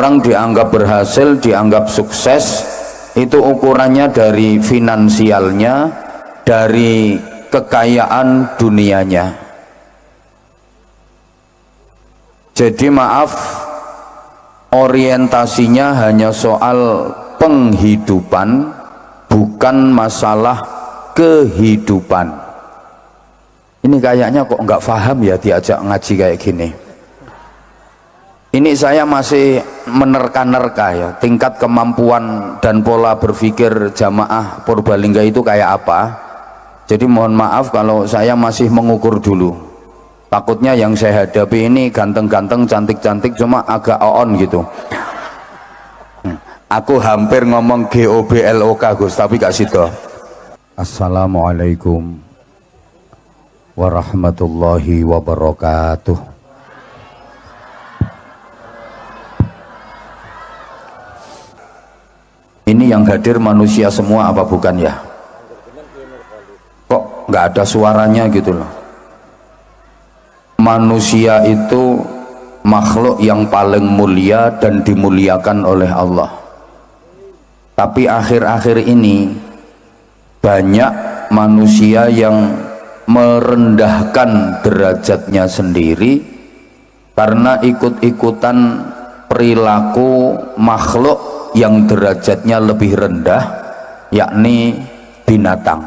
Orang dianggap berhasil, dianggap sukses, itu ukurannya dari finansialnya, dari kekayaan dunianya. Jadi maaf, orientasinya hanya soal penghidupan, bukan masalah kehidupan. Ini kayaknya kok nggak paham ya diajak ngaji kayak gini. Ini saya masih menerka-nerka ya, tingkat kemampuan dan pola berpikir jamaah Purbalingga itu kayak apa. Jadi mohon maaf kalau saya masih mengukur dulu. Takutnya yang saya hadapi ini ganteng-ganteng, cantik-cantik, cuma agak on gitu. Aku hampir ngomong GOBLOK Gus, tapi gak situ. Assalamualaikum warahmatullahi wabarakatuh. Ini yang hadir manusia semua apa bukan ya? Kok nggak ada suaranya gitu loh. Manusia itu makhluk yang paling mulia dan dimuliakan oleh Allah. Tapi akhir-akhir ini banyak manusia yang merendahkan derajatnya sendiri karena ikut-ikutan perilaku makhluk yang derajatnya lebih rendah, yakni binatang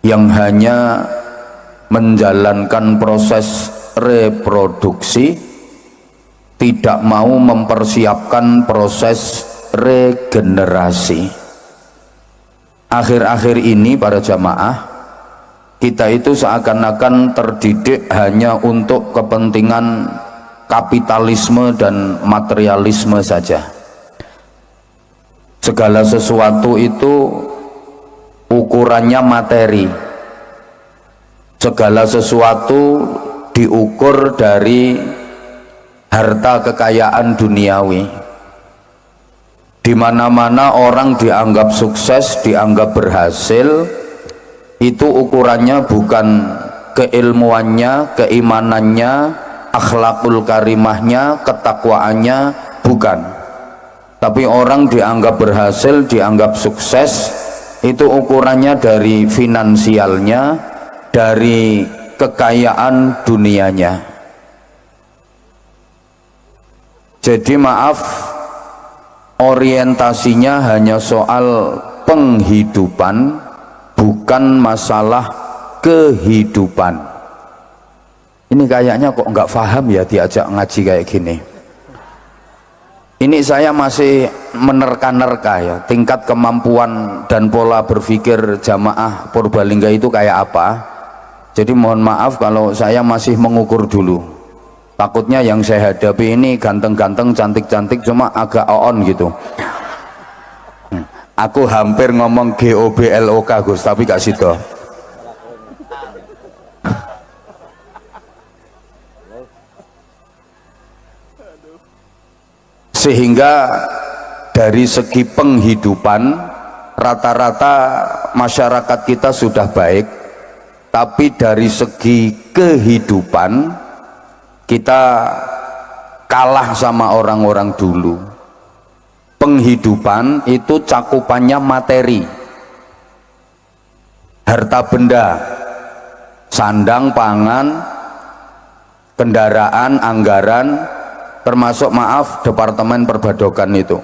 yang hanya menjalankan proses reproduksi, tidak mau mempersiapkan proses regenerasi. Akhir-akhir ini para jamaah, kita itu seakan-akan terdidik hanya untuk kepentingan kapitalisme dan materialisme saja. Segala sesuatu itu ukurannya materi, segala sesuatu diukur dari harta kekayaan duniawi. Di mana-mana orang dianggap sukses, dianggap berhasil, itu ukurannya bukan keilmuannya, keimanannya, akhlakul karimahnya, ketakwaannya, bukan. Tapi orang dianggap berhasil, dianggap sukses, itu ukurannya dari finansialnya, dari kekayaan dunianya. Jadi maaf, orientasinya hanya soal penghidupan, bukan masalah kehidupan. Ini kayaknya kok nggak paham ya diajak ngaji kayak gini. Ini saya masih menerka-nerka ya, tingkat kemampuan dan pola berpikir jamaah Purbalingga itu kayak apa. Jadi mohon maaf kalau saya masih mengukur dulu. Takutnya yang saya hadapi ini ganteng-ganteng, cantik-cantik, cuma agak on gitu. Aku hampir ngomong GOBLOK Gus, tapi gak situ. Sehingga dari segi penghidupan rata-rata masyarakat kita sudah baik, tapi dari segi kehidupan kita kalah sama orang-orang dulu. Penghidupan itu cakupannya materi, harta benda, sandang, pangan, kendaraan, anggaran, termasuk maaf departemen perbadokan itu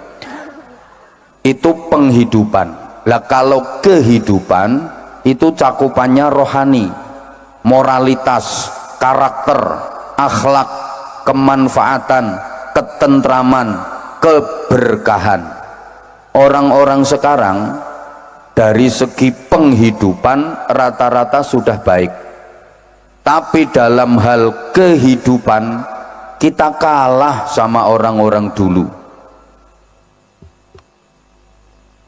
penghidupan. Lah kalau kehidupan itu cakupannya rohani, moralitas, karakter, akhlak, kemanfaatan, ketentraman, keberkahan. Orang-orang sekarang dari segi penghidupan rata-rata sudah baik, tapi dalam hal kehidupan kita kalah sama orang-orang dulu.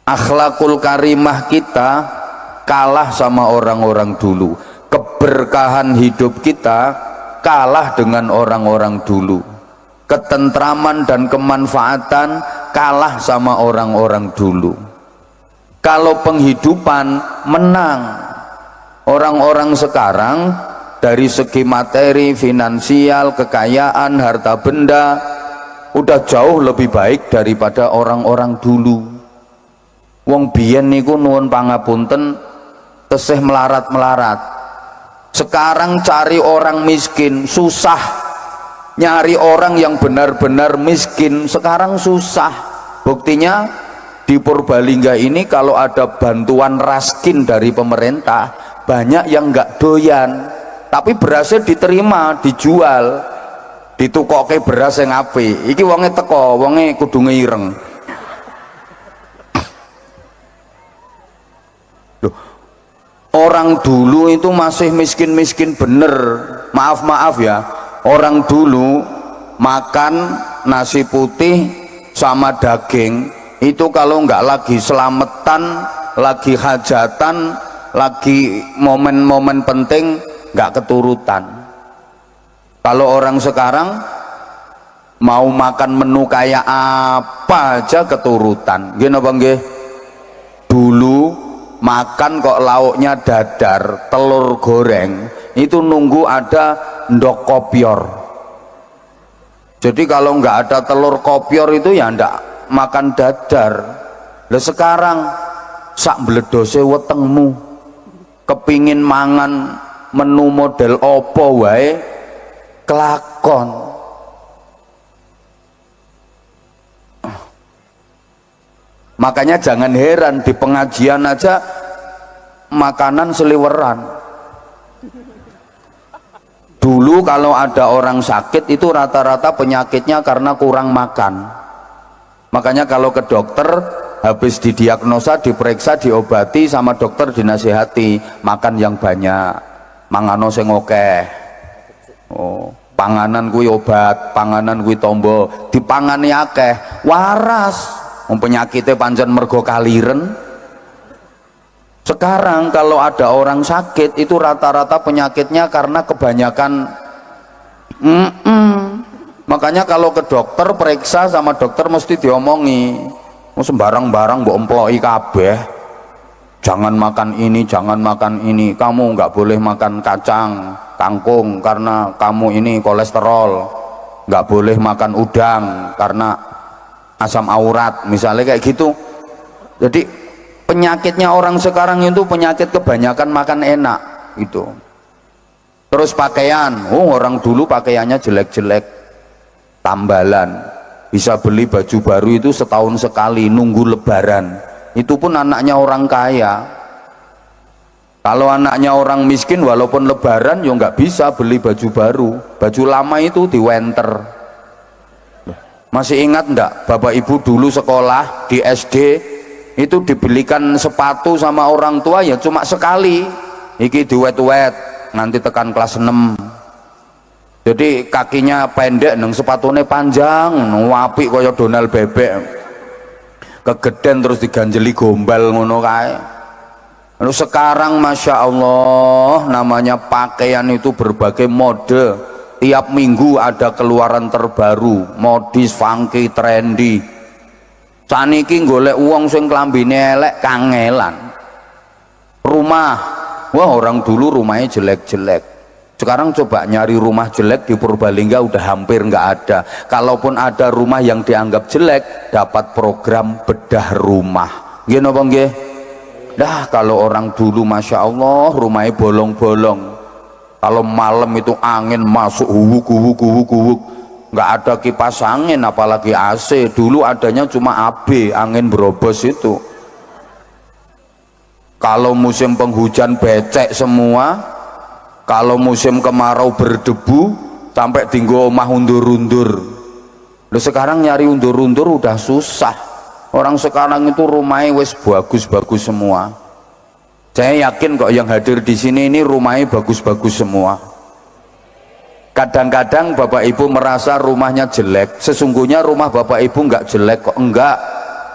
Akhlakul karimah kita kalah sama orang-orang dulu. Keberkahan hidup kita kalah dengan orang-orang dulu. Ketentraman dan kemanfaatan kalah sama orang-orang dulu. Kalau penghidupan menang. Orang-orang sekarang dari segi materi, finansial, kekayaan, harta benda udah jauh lebih baik daripada orang-orang dulu. Wong biyen niku nuwun pangapunten tesih melarat-melarat. Sekarang cari orang miskin susah, nyari orang yang benar-benar miskin sekarang susah. Buktinya di Purbalingga ini kalau ada bantuan raskin dari pemerintah banyak yang nggak doyan, tapi berasnya diterima, dijual, ditukoke beras yang apik. Iki wonge teko, wonge kudu ngireng. Loh, orang dulu itu masih miskin-miskin bener. Maaf ya, orang dulu makan nasi putih sama daging itu kalau nggak lagi selamatan, lagi hajatan, lagi momen-momen penting nggak keturutan. Kalau orang sekarang mau makan menu kayak apa aja keturutan. Gini apa nggih? Dulu makan kok lauknya dadar, telur goreng, itu nunggu ada ndok kopior. Jadi kalau nggak ada telur kopior itu ya ndak makan dadar. Lah sekarang sak bledose wetengmu kepingin mangan menu model opo wae kelakon. Makanya jangan heran di pengajian aja makanan seliweran. Dulu kalau ada orang sakit itu rata-rata penyakitnya karena kurang makan. Makanya kalau ke dokter habis didiagnosa, diperiksa, diobati sama dokter dinasihati makan yang banyak, mangano sing akeh. Oh, panganan kuwi obat, panganan kuwi tombo, dipangani akeh, waras. Penyakitnya pancen mergo kaliren. Sekarang kalau ada orang sakit itu rata-rata penyakitnya karena kebanyakan makanya kalau ke dokter periksa sama dokter mesti diomongi sembarang-barang mbok emploki kabeh, jangan makan ini, jangan makan ini, kamu nggak boleh makan kacang kangkung karena kamu ini kolesterol, nggak boleh makan udang karena asam aurat, misalnya kayak gitu. Jadi penyakitnya orang sekarang itu penyakit kebanyakan makan enak gitu. Terus pakaian, orang dulu pakaiannya jelek-jelek, tambalan, bisa beli baju baru itu setahun sekali, nunggu lebaran. Itu pun anaknya orang kaya. Kalau anaknya orang miskin walaupun lebaran ya nggak bisa beli baju baru, baju lama itu diwenter. Masih ingat enggak bapak ibu dulu sekolah di SD itu dibelikan sepatu sama orang tua ya cuma sekali, iki diwet-wet nanti tekan kelas 6, jadi kakinya pendek neng sepatunya panjang wapi kaya Donald bebek, kegeden terus diganjeli gombal ngono kae. Lalu sekarang Masya Allah namanya pakaian itu berbagai mode, tiap minggu ada keluaran terbaru, modis, funky, trendy. Saniki golek uang sing klambine elek kangelan. Rumah, wah orang dulu rumahnya jelek-jelek. Sekarang coba nyari rumah jelek di Purbalingga udah hampir nggak ada. Kalaupun ada rumah yang dianggap jelek, dapat program bedah rumah. Gini apa nggih? Dah kalau orang dulu Masya Allah rumahnya bolong-bolong. Kalau malam itu angin masuk huwuk, nggak ada kipas angin apalagi AC. Dulu adanya cuma AB, angin berobos itu. Kalau musim penghujan becek semua, kalau musim kemarau berdebu sampai tinggal omah undur-undur. Sekarang nyari undur-undur udah susah. Orang sekarang itu rumahnya wes bagus-bagus semua. Saya yakin kok yang hadir di sini ini rumahnya bagus-bagus semua. Kadang-kadang bapak ibu merasa rumahnya jelek, sesungguhnya rumah bapak ibu nggak jelek kok, enggak.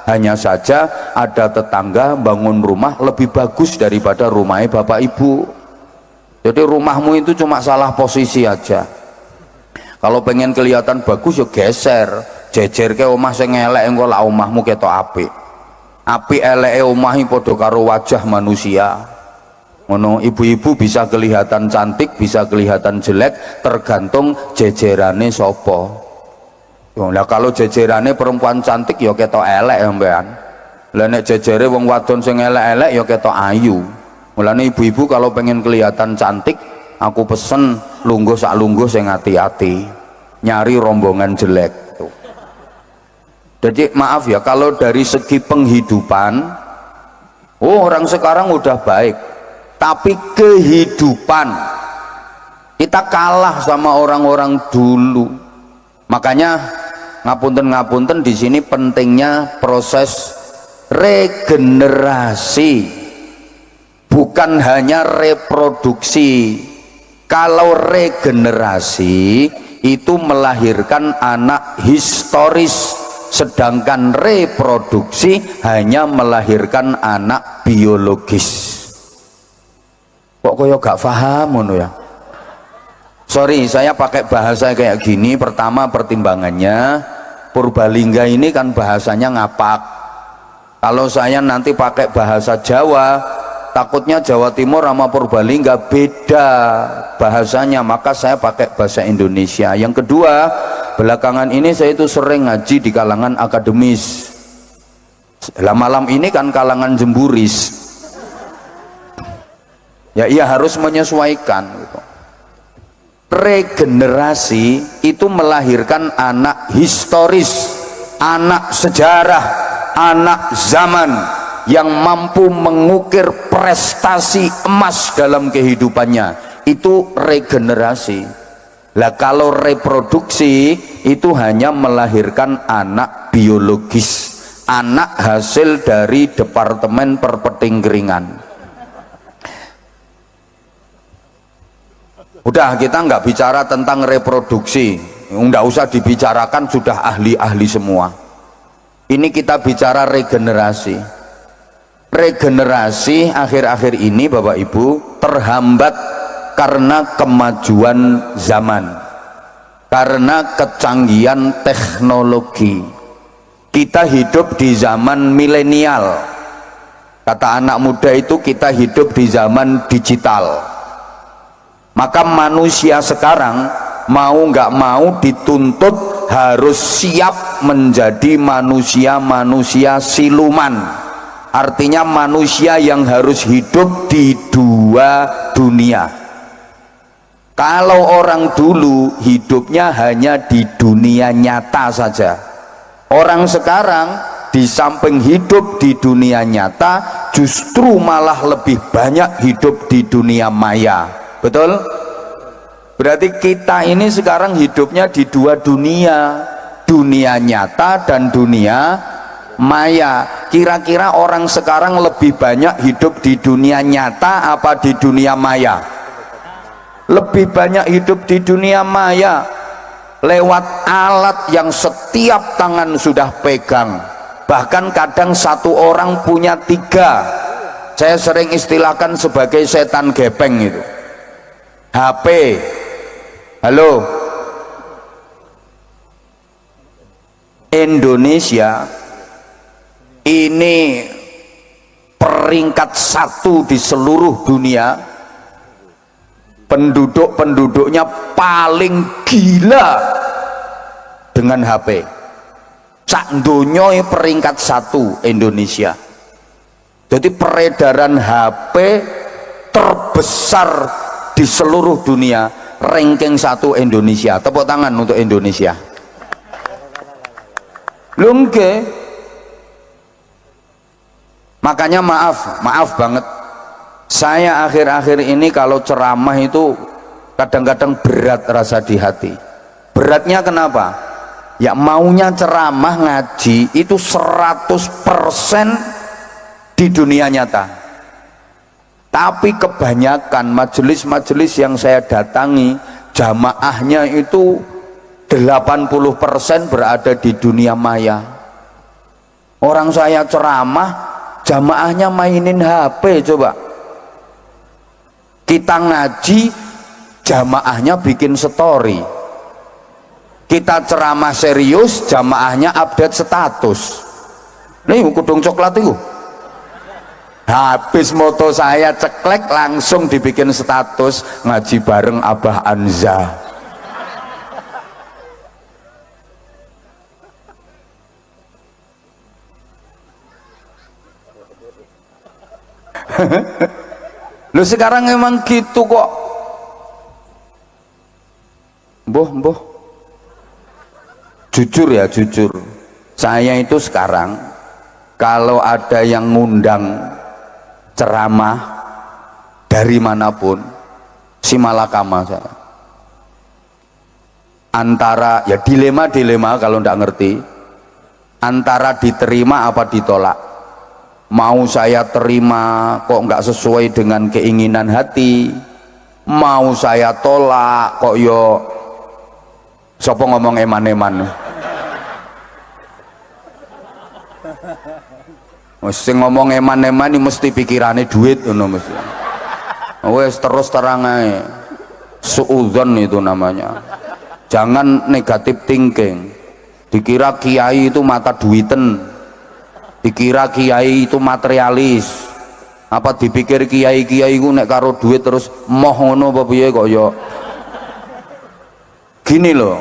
Hanya saja ada tetangga bangun rumah lebih bagus daripada rumahnya bapak ibu. Jadi rumahmu itu cuma salah posisi aja. Kalau pengen kelihatan bagus ya geser, jejer ke omah sing elek engko lah omahmu ketok apik. Api eleke omahi padha karo wajah manusia. Ngono, ibu-ibu bisa kelihatan cantik, bisa kelihatan jelek, tergantung jejerane sapa. Lah kalau jejerane perempuan cantik ya ketok elek ya mbekan. Lah nek jejere wong wadon sing elek-elek ya ketok ayu. Mulane ibu-ibu kalau pengen kelihatan cantik, aku pesen lungguh sak lungguh sing hati-hati, nyari rombongan jelek tuh. Jadi maaf ya, kalau dari segi penghidupan, orang sekarang udah baik, tapi kehidupan kita kalah sama orang-orang dulu. Makanya ngapunten di sini pentingnya proses regenerasi, bukan hanya reproduksi. Kalau regenerasi itu melahirkan anak historis, sedangkan reproduksi hanya melahirkan anak biologis. Kok koyo gak paham ngono ya? Sorry, saya pakai bahasa kayak gini. Pertama, pertimbangannya Purbalingga ini kan bahasanya ngapak. Kalau saya nanti pakai bahasa Jawa, takutnya Jawa Timur sama Purbalingga beda bahasanya, maka saya pakai bahasa Indonesia. Yang kedua, belakangan ini saya itu sering ngaji di kalangan akademis. Lah malam ini kan kalangan jemburis. Ya iya, harus menyesuaikan gitu. Regenerasi itu melahirkan anak historis, anak sejarah, anak zaman yang mampu mengukir prestasi emas dalam kehidupannya. Itu regenerasi. Lah kalau reproduksi itu hanya melahirkan anak biologis, anak hasil dari Departemen Perpetingkringan. Udah, kita nggak bicara tentang reproduksi, nggak usah dibicarakan, sudah ahli-ahli semua. Ini kita bicara regenerasi. Regenerasi akhir-akhir ini Bapak Ibu terhambat karena kemajuan zaman, karena kecanggihan teknologi. Kita hidup di zaman milenial. Kata anak muda itu, kita hidup di zaman digital. Maka manusia sekarang mau nggak mau dituntut harus siap menjadi manusia-manusia siluman. Artinya manusia yang harus hidup di dua dunia. Kalau orang dulu hidupnya hanya di dunia nyata saja, orang sekarang di samping hidup di dunia nyata justru malah lebih banyak hidup di dunia maya. Betul? Berarti kita ini sekarang hidupnya di dua dunia, dunia nyata dan dunia maya. Kira-kira orang sekarang lebih banyak hidup di dunia nyata apa di dunia maya? Lebih banyak hidup di dunia maya, lewat alat yang setiap tangan sudah pegang. Bahkan kadang satu orang punya 3. Saya sering istilahkan sebagai setan gepeng itu. HP, halo, Indonesia ini peringkat 1 di seluruh dunia, penduduknya paling gila dengan HP. Sak donya peringkat 1 Indonesia. Jadi peredaran HP terbesar di seluruh dunia, ranking 1 Indonesia. Tepuk tangan untuk Indonesia. Lungke. Makanya maaf banget, saya akhir-akhir ini kalau ceramah itu kadang-kadang berat rasa di hati. Beratnya kenapa? Ya maunya ceramah ngaji itu 100% di dunia nyata. Tapi kebanyakan majelis-majelis yang saya datangi, jamaahnya itu 80% berada di dunia maya. Orang saya ceramah, jamaahnya mainin HP. Coba kita ngaji, jamaahnya bikin story. Kita ceramah serius, jamaahnya update status. Nih kudung coklat itu, habis moto saya ceklek langsung dibikin status ngaji bareng Abah Anza. Lu sekarang emang gitu kok. Mbah. Jujur ya, jujur. Saya itu sekarang kalau ada yang ngundang ceramah dari manapun, si malakama saya. Antara ya dilema kalau ndak ngerti, antara diterima apa ditolak. Mau saya terima kok nggak sesuai dengan keinginan hati, mau saya tolak kok yo sapa ngomong eman-eman. Mesti ngomong eman-eman ini mesti pikirannya duit ngono mesti. Wes terus terang ae. Suudzon itu namanya. Jangan negatif thinking. Dikira kiai itu mata duiten, dikira kiai itu materialis. Apa dipikir kiai-kiai itu nek karo duit terus moh ngono apa piye kok ya. Gini loh,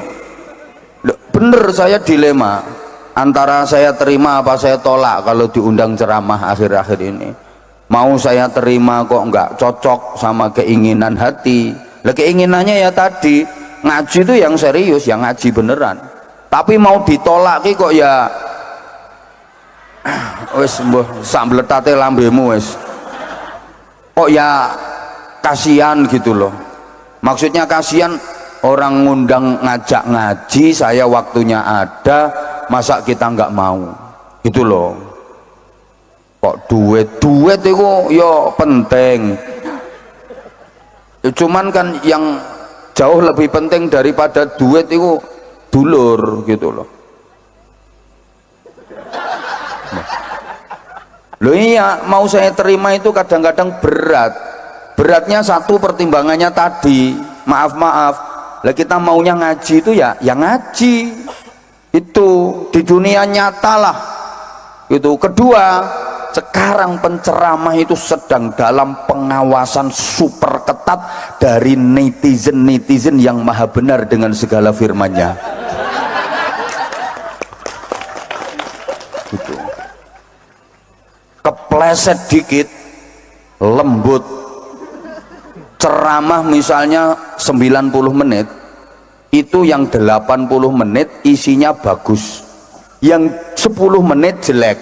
bener saya dilema antara saya terima apa saya tolak kalau diundang ceramah akhir-akhir ini. Mau saya terima kok nggak cocok sama keinginan hati. Lah keinginannya ya tadi ngaji itu yang serius, yang ngaji beneran. Tapi mau ditolak kok ya wes mbah sambletate lambemu wes. Kok ya kasihan gitu loh. Maksudnya kasihan orang ngundang ngajak ngaji, saya waktunya ada, masa kita nggak mau gitu loh. Kok duit itu yo penting ya, cuman kan yang jauh lebih penting daripada duit itu dulur gitu loh. Loh iya, mau saya terima itu kadang-kadang beratnya satu, pertimbangannya tadi maaf lah kita maunya ngaji itu ya ngaji itu di dunia nyata lah gitu. Kedua, sekarang penceramah itu sedang dalam pengawasan super ketat dari netizen yang maha benar dengan segala firman-Nya gitu. Kepleset dikit lembut ceramah misalnya 90 menit itu yang 80 menit isinya bagus, yang 10 menit jelek.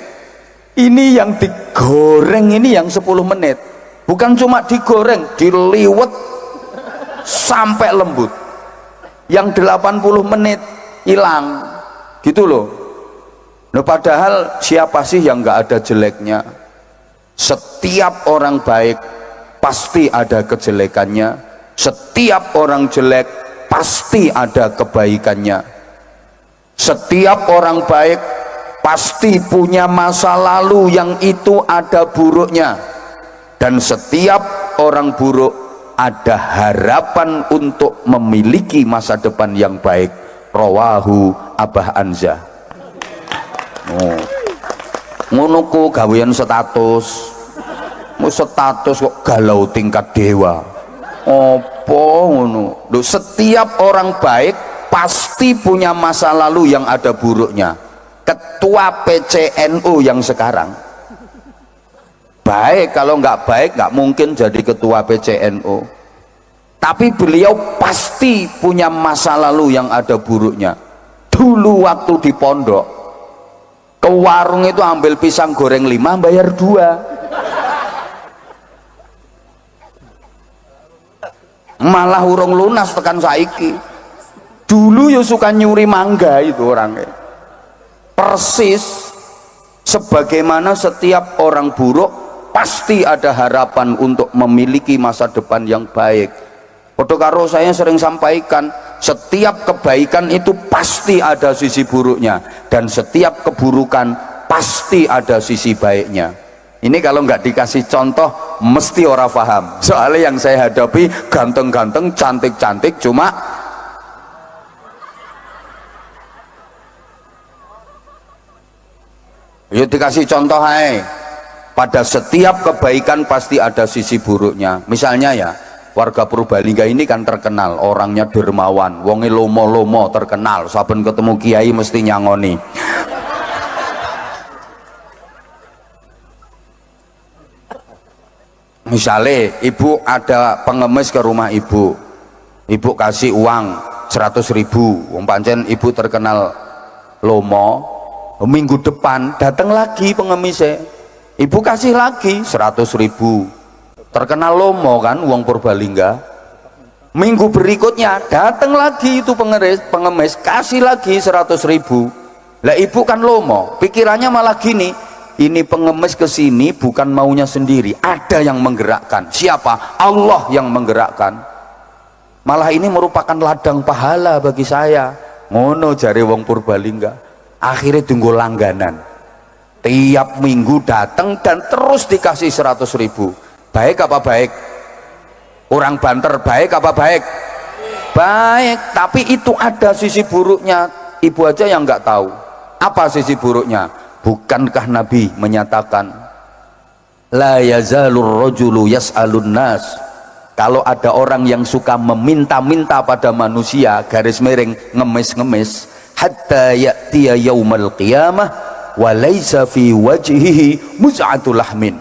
Ini yang digoreng, ini yang 10 menit bukan cuma digoreng, diliwet sampai lembut, yang 80 menit hilang gitu loh. Nah, padahal siapa sih yang nggak ada jeleknya? Setiap orang baik pasti ada kejelekannya, setiap orang jelek pasti ada kebaikannya, setiap orang baik pasti punya masa lalu yang itu ada buruknya, dan setiap orang buruk ada harapan untuk memiliki masa depan yang baik. Rawahu Abah Anzah. Oh, ngono ku gawean status kok galau tingkat dewa. Opo ngono? Loh, setiap orang baik pasti punya masa lalu yang ada buruknya. Ketua PCNU yang sekarang baik, kalau nggak baik nggak mungkin jadi ketua PCNU, tapi beliau pasti punya masa lalu yang ada buruknya. Dulu waktu di pondok ke warung itu ambil pisang goreng 5 bayar 2, malah urung lunas tekan saiki. Dulu ya suka nyuri mangga itu orangnya. Persis sebagaimana setiap orang buruk pasti ada harapan untuk memiliki masa depan yang baik. Padha karo saya sering sampaikan, setiap kebaikan itu pasti ada sisi buruknya, dan setiap keburukan pasti ada sisi baiknya. Ini kalau nggak dikasih contoh mesti orang paham. Soalnya yang saya hadapi ganteng-ganteng, cantik-cantik, cuma yuk dikasih contoh hai. Pada setiap kebaikan pasti ada sisi buruknya. Misalnya ya, warga Purbalingga ini kan terkenal orangnya dermawan, wonge lomo-lomo, terkenal saben ketemu kiai mesti nyangoni. misalnya ibu ada pengemis ke rumah ibu kasih uang 100.000, wong pancen ibu terkenal lomo, minggu depan datang lagi pengemisnya, ibu kasih lagi 100.000, terkenal lomo kan uang Purbalingga. Minggu berikutnya datang lagi itu pengemis kasih lagi 100.000. Lah ibu kan lomo, pikirannya malah gini, ini pengemis kesini bukan maunya sendiri, ada yang menggerakkan. Siapa? Allah yang menggerakkan. Malah ini merupakan ladang pahala bagi saya. Ngono jare wong Purbalingga. Akhirnya tunggu langganan, tiap minggu datang dan terus dikasih 100.000. Baik apa baik? Orang banter baik apa baik? Baik, tapi itu ada sisi buruknya, ibu aja yang nggak tahu. Apa sisi buruknya? Bukankah Nabi menyatakan la yazalur rajulu yas'alun nas, kalau ada orang yang suka meminta-minta pada manusia, garis miring ngemis-ngemis, hatta ya'tiya yaumal qiyamah wa laisa fi wajhihi muz'atul lahmin,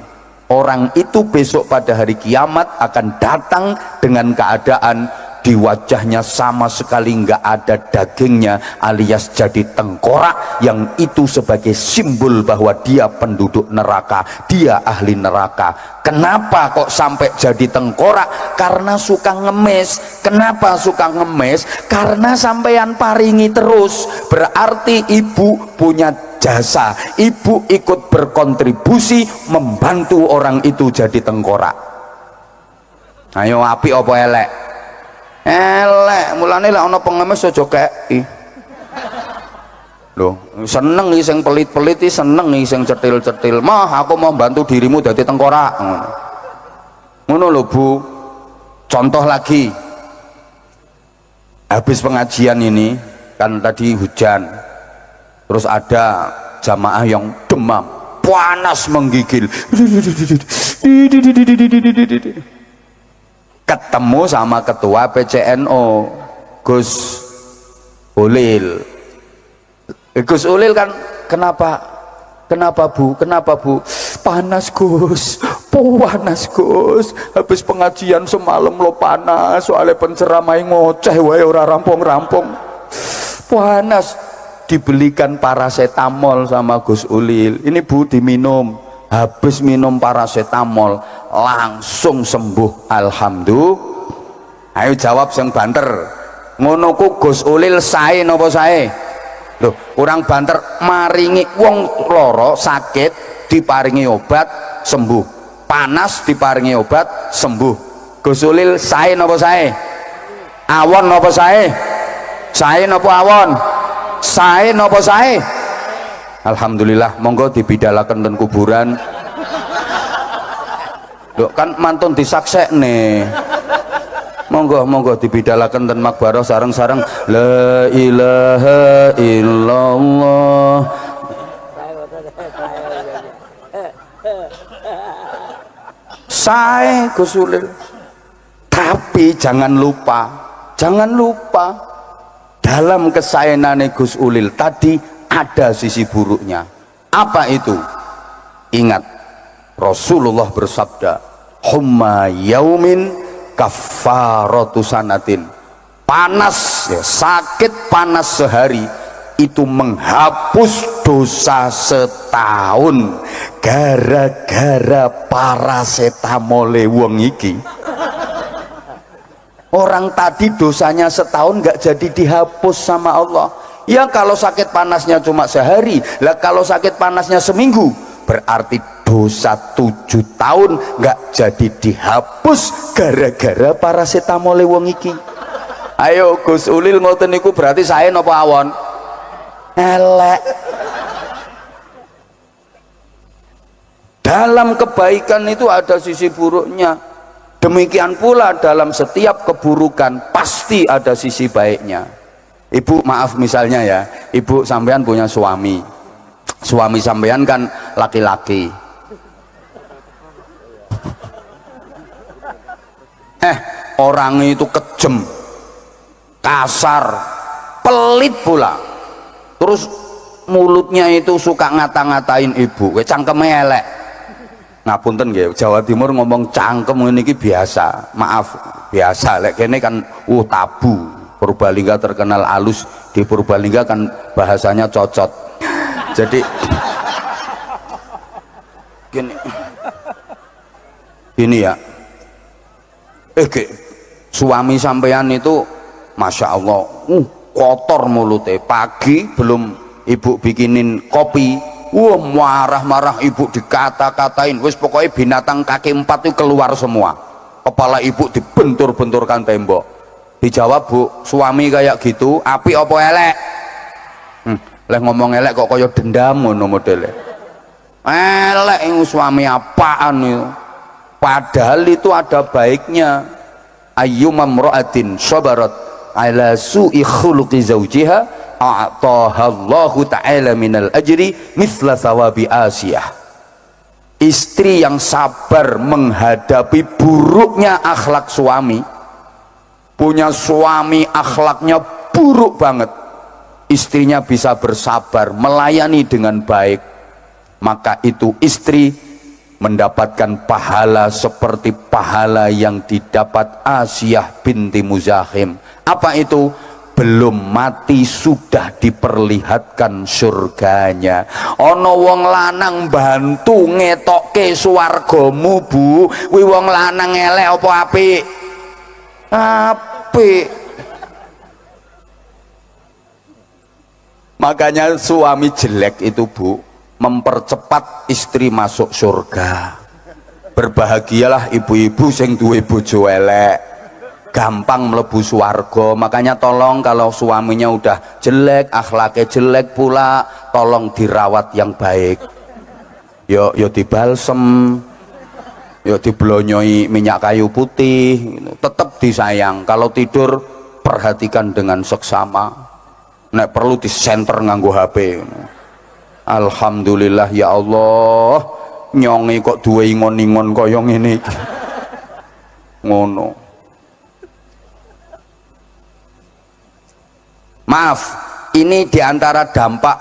orang itu besok pada hari kiamat akan datang dengan keadaan di wajahnya sama sekali nggak ada dagingnya, alias jadi tengkorak, yang itu sebagai simbol bahwa dia penduduk neraka, dia ahli neraka. Kenapa kok sampai jadi tengkorak? Karena suka ngemis. Kenapa suka ngemis? Karena sampean paringi terus, berarti ibu punya jasa, ibu ikut berkontribusi membantu orang itu jadi tengkorak. Ayo api apa elek? Elek, mulane lek ana pengemis aja kei. Loh, seneng iki sing pelit-pelit iki, seneng iki sing cetil-cetil. Mah aku mau bantu dirimu dadi tengkorak. Ngono lho, Bu. Contoh lagi. Habis pengajian ini kan tadi hujan. Terus ada jamaah yang demam, panas menggigil. Ketemu sama ketua PCNO Gus Ulil. Gus Ulil kan kenapa Bu, panas Gus, panas Gus, habis pengajian semalam lo panas, soalnya penceramah ngoceh wae ora rampung-rampung, panas. Dibelikan paracetamol sama Gus Ulil, ini Bu diminum, habis minum paracetamol langsung sembuh, alhamdulillah. Ayo jawab sing banter, ngono ku Gus Ulil sae napa sae? Loh, orang banter maringi wong loro sakit diparingi obat sembuh, panas diparingi obat sembuh. Gus Ulil sae napa sae? Awon napa sae? Sae napa awon? Sae napa sae? Alhamdulillah, monggo dibidalaken ten kuburan. Loh, kan mantun disaksekne. Monggo dibidalaken ten makbarah sareng-sareng la ilaha illallah. Sae Gus Ulil. Tapi jangan lupa dalam kesayanane Gus Ulil tadi ada sisi buruknya. Apa itu? Ingat, Rasulullah bersabda, humma yaumin kafaratu sanatin. Panas ya, sakit panas sehari itu menghapus dosa setahun, gara-gara paracetamole wong iki. Orang tadi dosanya setahun nggak jadi dihapus sama Allah. Ya kalau sakit panasnya cuma sehari, lah kalau sakit panasnya seminggu, berarti dosa 7 tahun nggak jadi dihapus gara-gara paracetamol wong iki. Ayo Gus Ulil ngoten niku berarti saya napa awon? Elek. Dalam kebaikan itu ada sisi buruknya. Demikian pula dalam setiap keburukan pasti ada sisi baiknya. Ibu maaf misalnya ya, ibu sampean punya suami sampean kan laki-laki, orang itu kejam, kasar, pelit pula, terus mulutnya itu suka ngata-ngatain ibu, cangkeme elek. ngapunten nggih, Jawa Timur ngomong cangkem ngene iki biasa, maaf biasa. Lek kene kan tabu. Purbalingga terkenal halus, di Purbalingga kan bahasanya cocot. Jadi gini ya, suami sampean itu masya Allah kotor mulutnya. Pagi belum ibu bikinin kopi, marah-marah ibu, dikata-katain, wis pokoknya binatang kaki 4 itu keluar semua. Kepala ibu dibentur-benturkan tembok. Dijawab, Bu, suami kayak gitu api apa elek? Leh ngomong elek kok kaya dendam ngono modele. Elek suami apaan itu? Padahal itu ada baiknya. Ayyumamra'atin sabarat ala su'i khuluqi zawjiha a'tahallahu ta'ala minal ajri mithla thawabi Asiyah. Istri yang sabar menghadapi buruknya akhlak suami, punya suami akhlaknya buruk banget, istrinya bisa bersabar melayani dengan baik, maka itu istri mendapatkan pahala seperti pahala yang didapat Asiyah binti Muzahim. Apa itu? Belum mati sudah diperlihatkan surganya. Ono wong lanang bantu ngetokke swargamu, Bu. Kuwi wong lanang elek apa apik? Apik. Makanya suami jelek itu, Bu, mempercepat istri masuk surga. Berbahagialah ibu-ibu sing duwe bojo elek, gampang mlebu swarga. Makanya tolong kalau suaminya udah jelek, akhlaknya jelek pula, tolong dirawat yang baik. Yo dibalsem, yo diblonyoi minyak kayu putih, tetap disayang. Kalau tidur perhatikan dengan seksama, nek perlu disenter nganggo HP. Alhamdulillah ya Allah, nyongi kok duwe ingon-ingon kaya ngene iki. Ngono. Maaf, ini diantara dampak,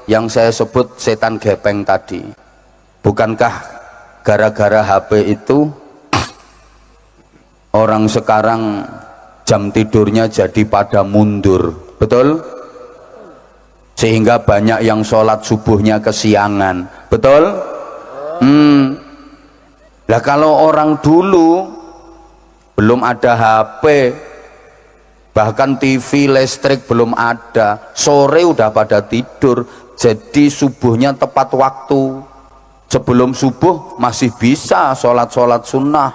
yang saya sebut setan gepeng tadi. Bukankah gara-gara HP itu orang sekarang jam tidurnya jadi pada mundur, betul? Sehingga banyak yang sholat subuhnya kesiangan, betul? Lah kalau orang dulu belum ada HP, bahkan TV listrik belum ada, sore udah pada tidur, jadi subuhnya tepat waktu. Sebelum subuh masih bisa sholat-sholat sunnah,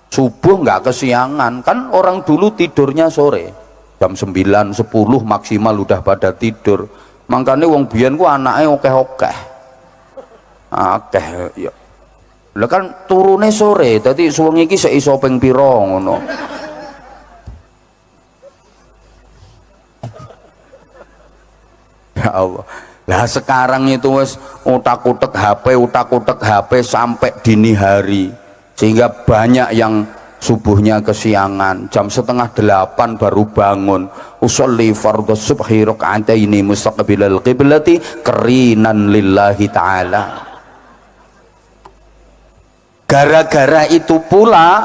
subuh nggak kesiangan. Kan orang dulu tidurnya sore jam 9, 10 maksimal udah pada tidur. Makanya wong biyen ku anake akeh ya. Lah kan turune sore, dadi suwengi iki sik iso ping pira ngono. Ya Allah. Lah sekarang itu wes utak-utek HP sampai dini hari, sehingga banyak yang subuhnya kesiangan, jam 7:30 baru bangun. Usolli fardhu subhi raka'ataini mustaqbilal qiblati qarinan lillahi ta'ala. Gara-gara itu pula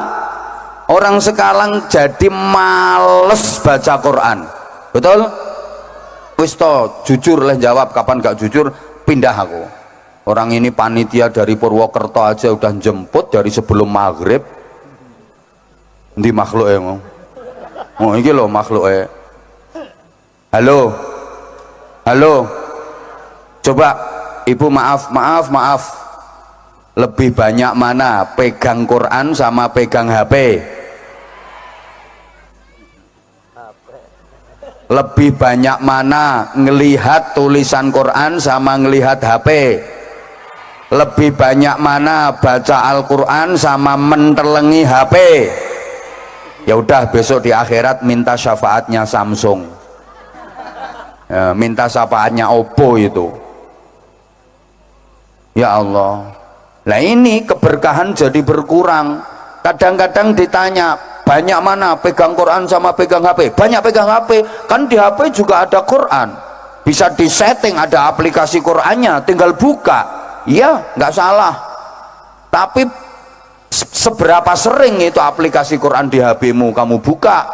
orang sekarang jadi males baca Quran, betul? Wis to, jujur lah jawab, kapan gak jujur pindah aku. Orang ini panitia dari Purwokerto aja udah jemput dari sebelum maghrib. Ndi makhluk mau? Oh iki lho makhluk. Halo. Coba ibu, maaf. Lebih banyak mana pegang Quran sama pegang HP? Lebih banyak mana ngelihat tulisan Quran sama ngelihat HP? Lebih banyak mana baca Al-Quran sama mentelengi HP? Ya udah, besok di akhirat minta syafaatnya Samsung, ya, minta syafaatnya Oppo itu. Ya Allah, lah ini keberkahan jadi berkurang. Kadang-kadang ditanya, banyak mana pegang Quran sama pegang HP? Banyak pegang HP, kan di HP juga ada Quran, bisa disetting, ada aplikasi Qurannya, tinggal buka. iya nggak salah, tapi seberapa sering itu aplikasi Quran di HP-mu kamu buka?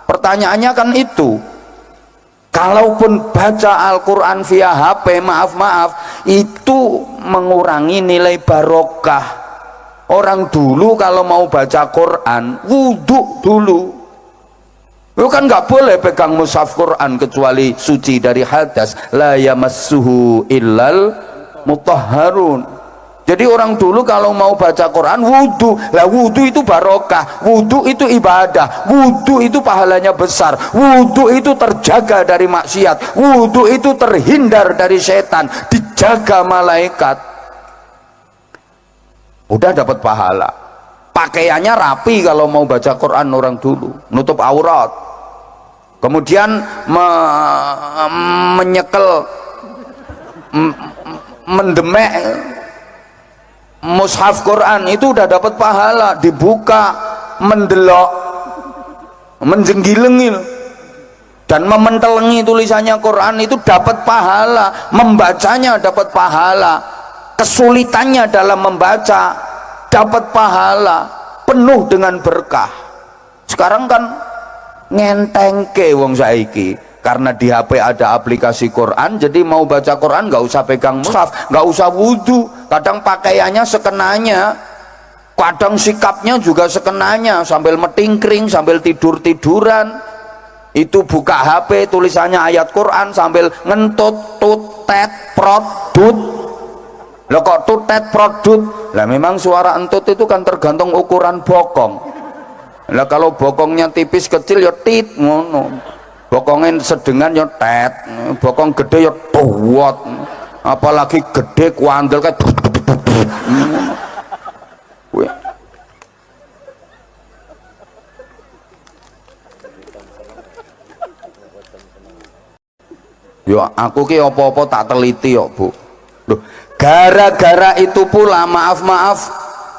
Pertanyaannya kan itu. Kalaupun baca Al-Quran via HP, maaf itu mengurangi nilai barokah. Orang dulu kalau mau baca Quran wudhu dulu. Itu kan nggak boleh pegang mushaf Quran kecuali suci dari hadas. La yamassuhu illal mutahharun. Jadi orang dulu kalau mau baca Quran wudhu. Lah wudhu itu barokah, wudhu itu ibadah, wudhu itu pahalanya besar, wudhu itu terjaga dari maksiat, wudhu itu terhindar dari setan, dijaga malaikat. Udah dapat pahala. Pakaiannya rapi kalau mau baca Quran orang dulu, nutup aurat. Kemudian menyekel, mendemek mushaf Quran itu udah dapat pahala. Dibuka, mendelok, menjenggilengil dan mementelengi tulisannya Quran itu dapat pahala. Membacanya dapat pahala, kesulitannya dalam membaca dapat pahala, penuh dengan berkah. Sekarang kan ngentengke wong saiki, karena di HP ada aplikasi Quran, jadi mau baca Quran nggak usah pegang mushaf, nggak usah wudhu. Kadang pakaiannya sekenanya, kadang sikapnya juga sekenanya, sambil metingkring, sambil tidur-tiduran. Itu buka HP tulisannya ayat Quran sambil ngentut, tut, tet, prot, dut. Loh kok tut, tet, prot, dut? Lah memang suara entut itu kan tergantung ukuran bokong. Lah kalau bokongnya tipis kecil ya tit ngono, bokongnya sedengan ya tet, bokong gede ya tuwot, apalagi gede kuandel kayak ya aku ki apa-apa tak teliti ya Bu. Loh, gara-gara itu pula maaf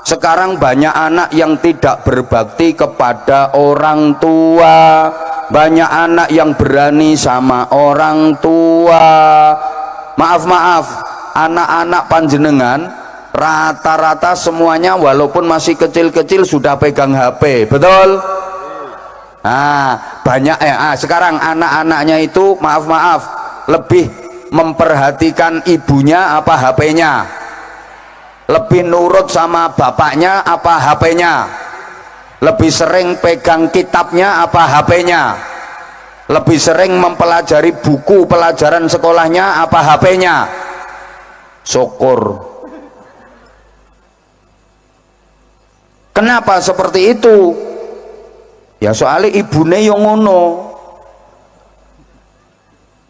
sekarang banyak anak yang tidak berbakti kepada orang tua, banyak anak yang berani sama orang tua. Maaf, anak-anak panjenengan rata-rata semuanya walaupun masih kecil-kecil sudah pegang HP, betul? Banyak sekarang anak-anaknya itu maaf lebih memperhatikan ibunya apa HP-nya, lebih nurut sama bapaknya apa HP-nya, lebih sering pegang kitabnya apa HP-nya, lebih sering mempelajari buku pelajaran sekolahnya apa HP-nya. Syukur. Kenapa seperti itu? Ya soalnya ibune yang ngono.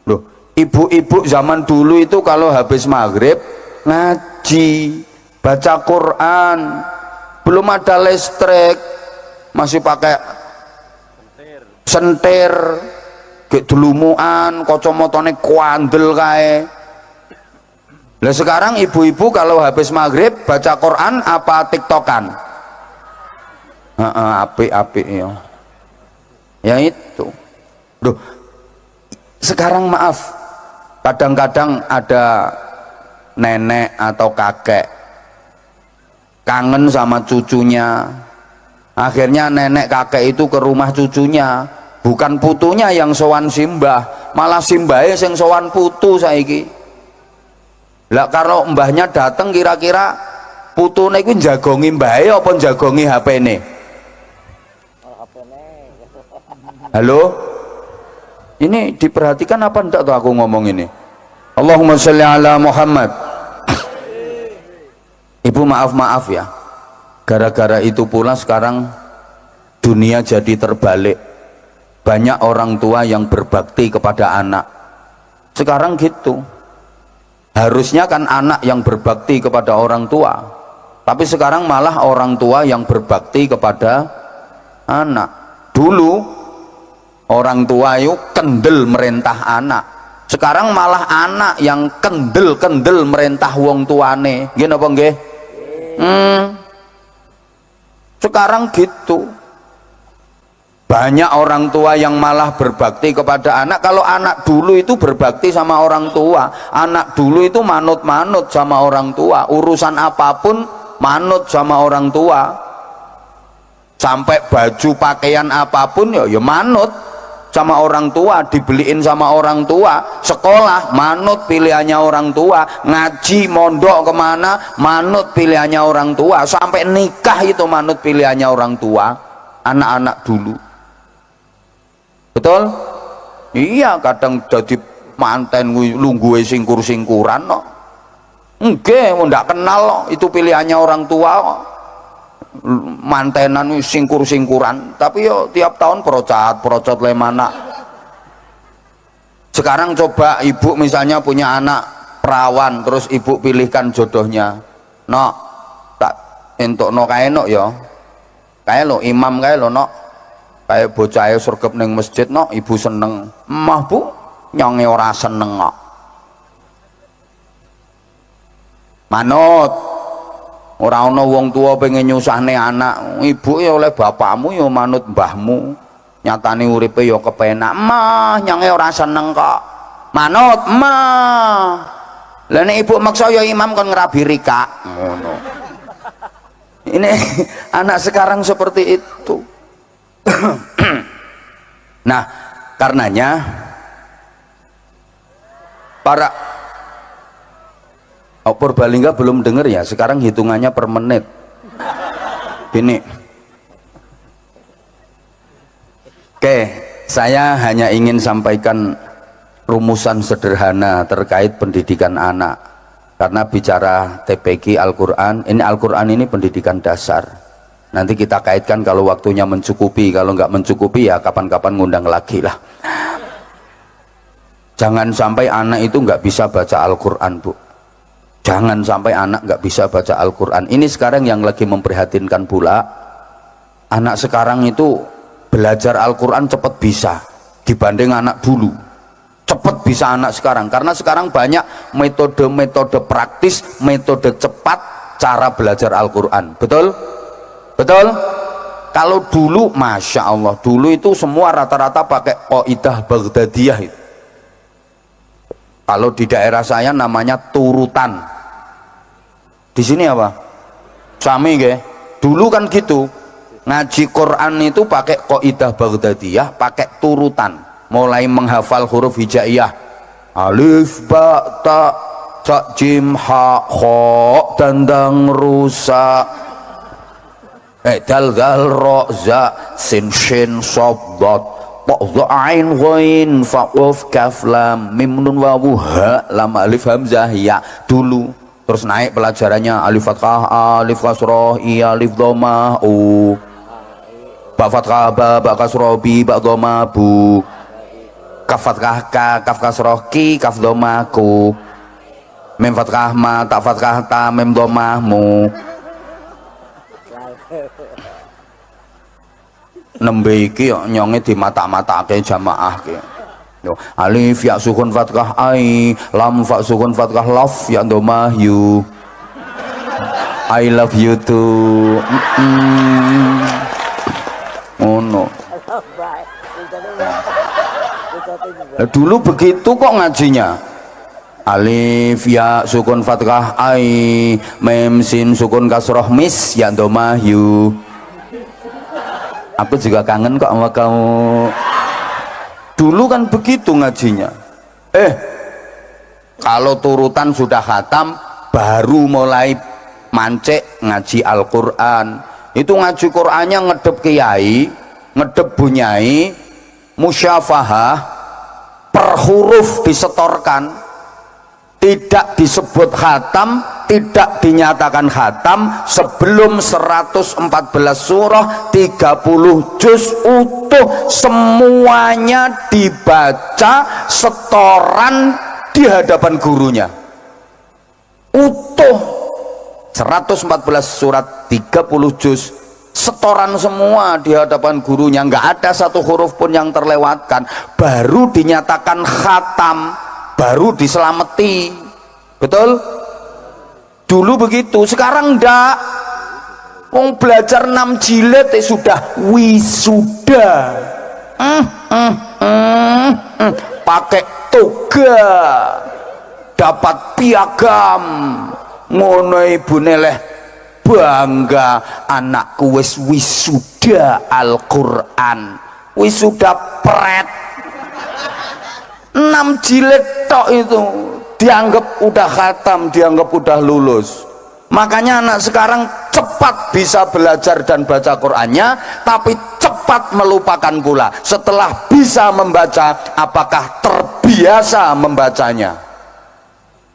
Loh, ibu-ibu zaman dulu itu kalau habis maghrib ngaji, baca Quran, belum ada listrik, masih pakai sentir, gelumuan, kacamotane kuandel kae. Lah sekarang ibu-ibu kalau habis maghrib baca Quran apa tiktokan? Apik-apik ya. Ya itu. Duh, sekarang maaf, kadang-kadang ada nenek atau kakek kangen sama cucunya, akhirnya nenek kakek itu ke rumah cucunya, bukan putunya yang sowan simbah, malah simbahnya yang sowan putu saiki. Lah kalau mbahnya dateng kira-kira putune iku jagongi mbahe apa jagongi HP-ne? Halo? Ini diperhatikan apa enggak tuh aku ngomong ini? Allahumma sholli ala Muhammad. Ibu maaf ya, gara-gara itu pula sekarang dunia jadi terbalik. Banyak orang tua yang berbakti kepada anak. Sekarang gitu. Harusnya kan anak yang berbakti kepada orang tua, tapi sekarang malah orang tua yang berbakti kepada anak. Dulu orang tua itu kendel merintah anak, sekarang malah anak yang kendel merintah wong tuane. Gini apa nggih? Sekarang gitu. Banyak orang tua yang malah berbakti kepada anak. Kalau anak dulu itu berbakti sama orang tua, anak dulu itu manut-manut sama orang tua, urusan apapun manut sama orang tua, sampai baju pakaian apapun ya manut sama orang tua, dibeliin sama orang tua, sekolah manut pilihannya orang tua, ngaji mondok kemana manut pilihannya orang tua, sampai nikah itu manut pilihannya orang tua. Anak-anak dulu, betul? Iya, kadang jadi manten lungguhe singkur-singkuran no. Nggih, ndak kenal no. Itu pilihannya orang tua no. Mantenan singkur-singkuran, tapi yo tiap tahun procot lemana. Sekarang coba ibu misalnya punya anak perawan, terus ibu pilihkan jodohnya, no tak entuk no kae no yo, kae lo imam kae lo no, kayak bocah surgep ning masjid no, ibu seneng, mah bu nyonge ora seneng no. Manut. Ora ana wong tua pengen nyusahne anak, ibu ya oleh bapakmu ya manut mbahmu, nyatane uripe ya kepenak, mah nyange ora seneng kok, manut mah. Lah nek ibu maksa ya imam kon ngrabi rika ngono. Ini anak sekarang seperti itu. Nah, karenanya para Purbalingga belum dengar ya, sekarang hitungannya per menit. Gini, oke, saya hanya ingin sampaikan rumusan sederhana terkait pendidikan anak, karena bicara TPQ Al-Quran, ini Al-Quran ini pendidikan dasar. Nanti kita kaitkan kalau waktunya mencukupi, kalau nggak mencukupi ya kapan-kapan ngundang lagi lah. Jangan sampai anak itu nggak bisa baca Al-Quran, Bu. Jangan sampai anak nggak bisa baca Al-Quran. Ini sekarang yang lagi memprihatinkan pula, anak sekarang itu belajar Al-Quran cepat bisa dibanding anak dulu. Cepat bisa anak sekarang, karena sekarang banyak metode-metode praktis, metode cepat cara belajar Al-Quran. Betul? Betul? Kalau dulu, Masya Allah, dulu itu semua rata-rata pakai Qaidah Baghdadiyah itu. Kalau di daerah saya namanya turutan. Di sini apa? Sami ke? Dulu kan gitu. Ngaji Quran itu pakai Qaidah Baghdadiyah, pakai turutan. Mulai menghafal huruf hijaiyah. Alif, ba, ta, ca, jim, ha, kho, dandang, rusa. Dal, gal, ro, za, sin, shin, sob, dot. Ain ghain fa qaf kaf lam mim nun wawu ha lam alif hamzah ya dulu. Terus naik pelajarannya alif fathah alif kasroh i alif dhammah u, ba fathah ba kasroh bi ba dhammah bu, kaf fathah ka kaf kasroh ki kaf dhammah ku, mim fathah ma ta fathah ta mim dhammah mu. Nembe iki nyonge di mata-matake jamaah ki. Yo alif ya sukun fathah ai, lam fa sukun fathah laf ya dhammah yu. I love you too. Oh no. Dulu begitu kok ngajinya. Alif ya sukun fathah ai, mim sin sukun kasroh mis ya dhammah yu. Aku juga kangen kok sama kamu. Dulu kan begitu ngajinya. Kalau turutan sudah khatam, baru mulai mancek ngaji Al-Quran. Itu ngaji Qurannya ngedep kiai, ngedep bunyai, musyafahah, per huruf disetorkan, tidak disebut khatam, tidak dinyatakan khatam sebelum 114 surah 30 juz utuh semuanya dibaca setoran di hadapan gurunya. Utuh 114 surat 30 juz setoran semua di hadapan gurunya, nggak ada satu huruf pun yang terlewatkan, baru dinyatakan khatam, baru diselamati. Betul? Dulu begitu, sekarang enggak. Wong belajar 6 jilid sudah wisuda. Pakai toga, dapat piagam, ngono ibune leh bangga, anakku wis wisuda Al-Qur'an, wisuda pret. 6 jilid tok itu dianggap udah khatam, dianggap udah lulus. Makanya anak sekarang cepat bisa belajar dan baca Qur'annya, tapi cepat melupakan pula. Setelah bisa membaca, apakah terbiasa membacanya?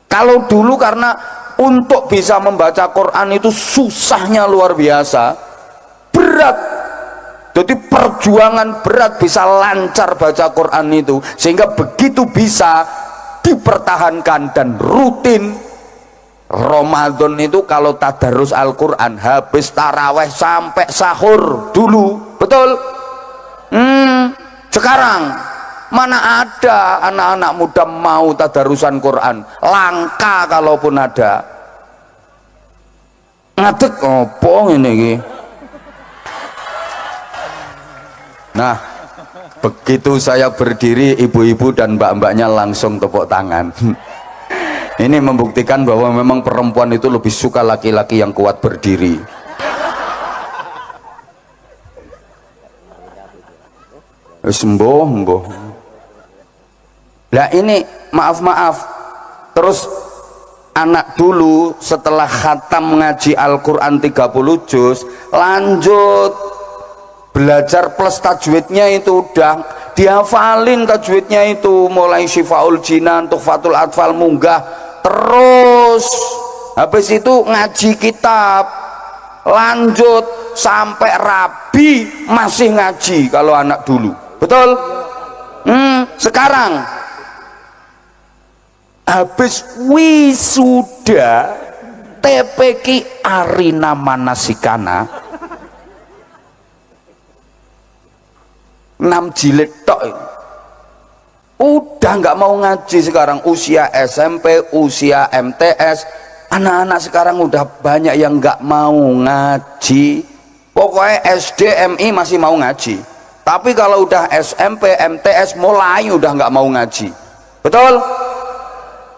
Kalau dulu karena untuk bisa membaca Quran itu susahnya luar biasa, berat. Jadi perjuangan berat bisa lancar baca Quran itu, sehingga begitu bisa dipertahankan dan rutin. Ramadan itu kalau tadarus Al-Quran habis taraweh sampai sahur dulu, betul? Sekarang mana ada anak-anak muda mau tadarusan Quran, langka kalaupun ada. Ngadeg opo ngene iki. Nah, begitu saya berdiri, ibu-ibu dan mbak-mbaknya langsung tepuk tangan. Ini membuktikan bahwa memang perempuan itu lebih suka laki-laki yang kuat berdiri. Sembuh. Nah ini maaf, terus anak dulu setelah khatam ngaji Al-Quran 30 juz, lanjut belajar plus tajwidnya itu udah dihafalin tajwidnya itu, mulai Syifaul Jinan, Tuhfatul Atfal, munggah terus. Habis itu ngaji kitab, lanjut sampai rabi masih ngaji kalau anak dulu, betul? Sekarang habis wisuda TPQ Arina Manasikana 6 jilid tok, udah nggak mau ngaji sekarang. Usia SMP, usia MTS, anak-anak sekarang udah banyak yang nggak mau ngaji. Pokoknya SD, MI masih mau ngaji, tapi kalau udah SMP, MTS mulai udah nggak mau ngaji, betul?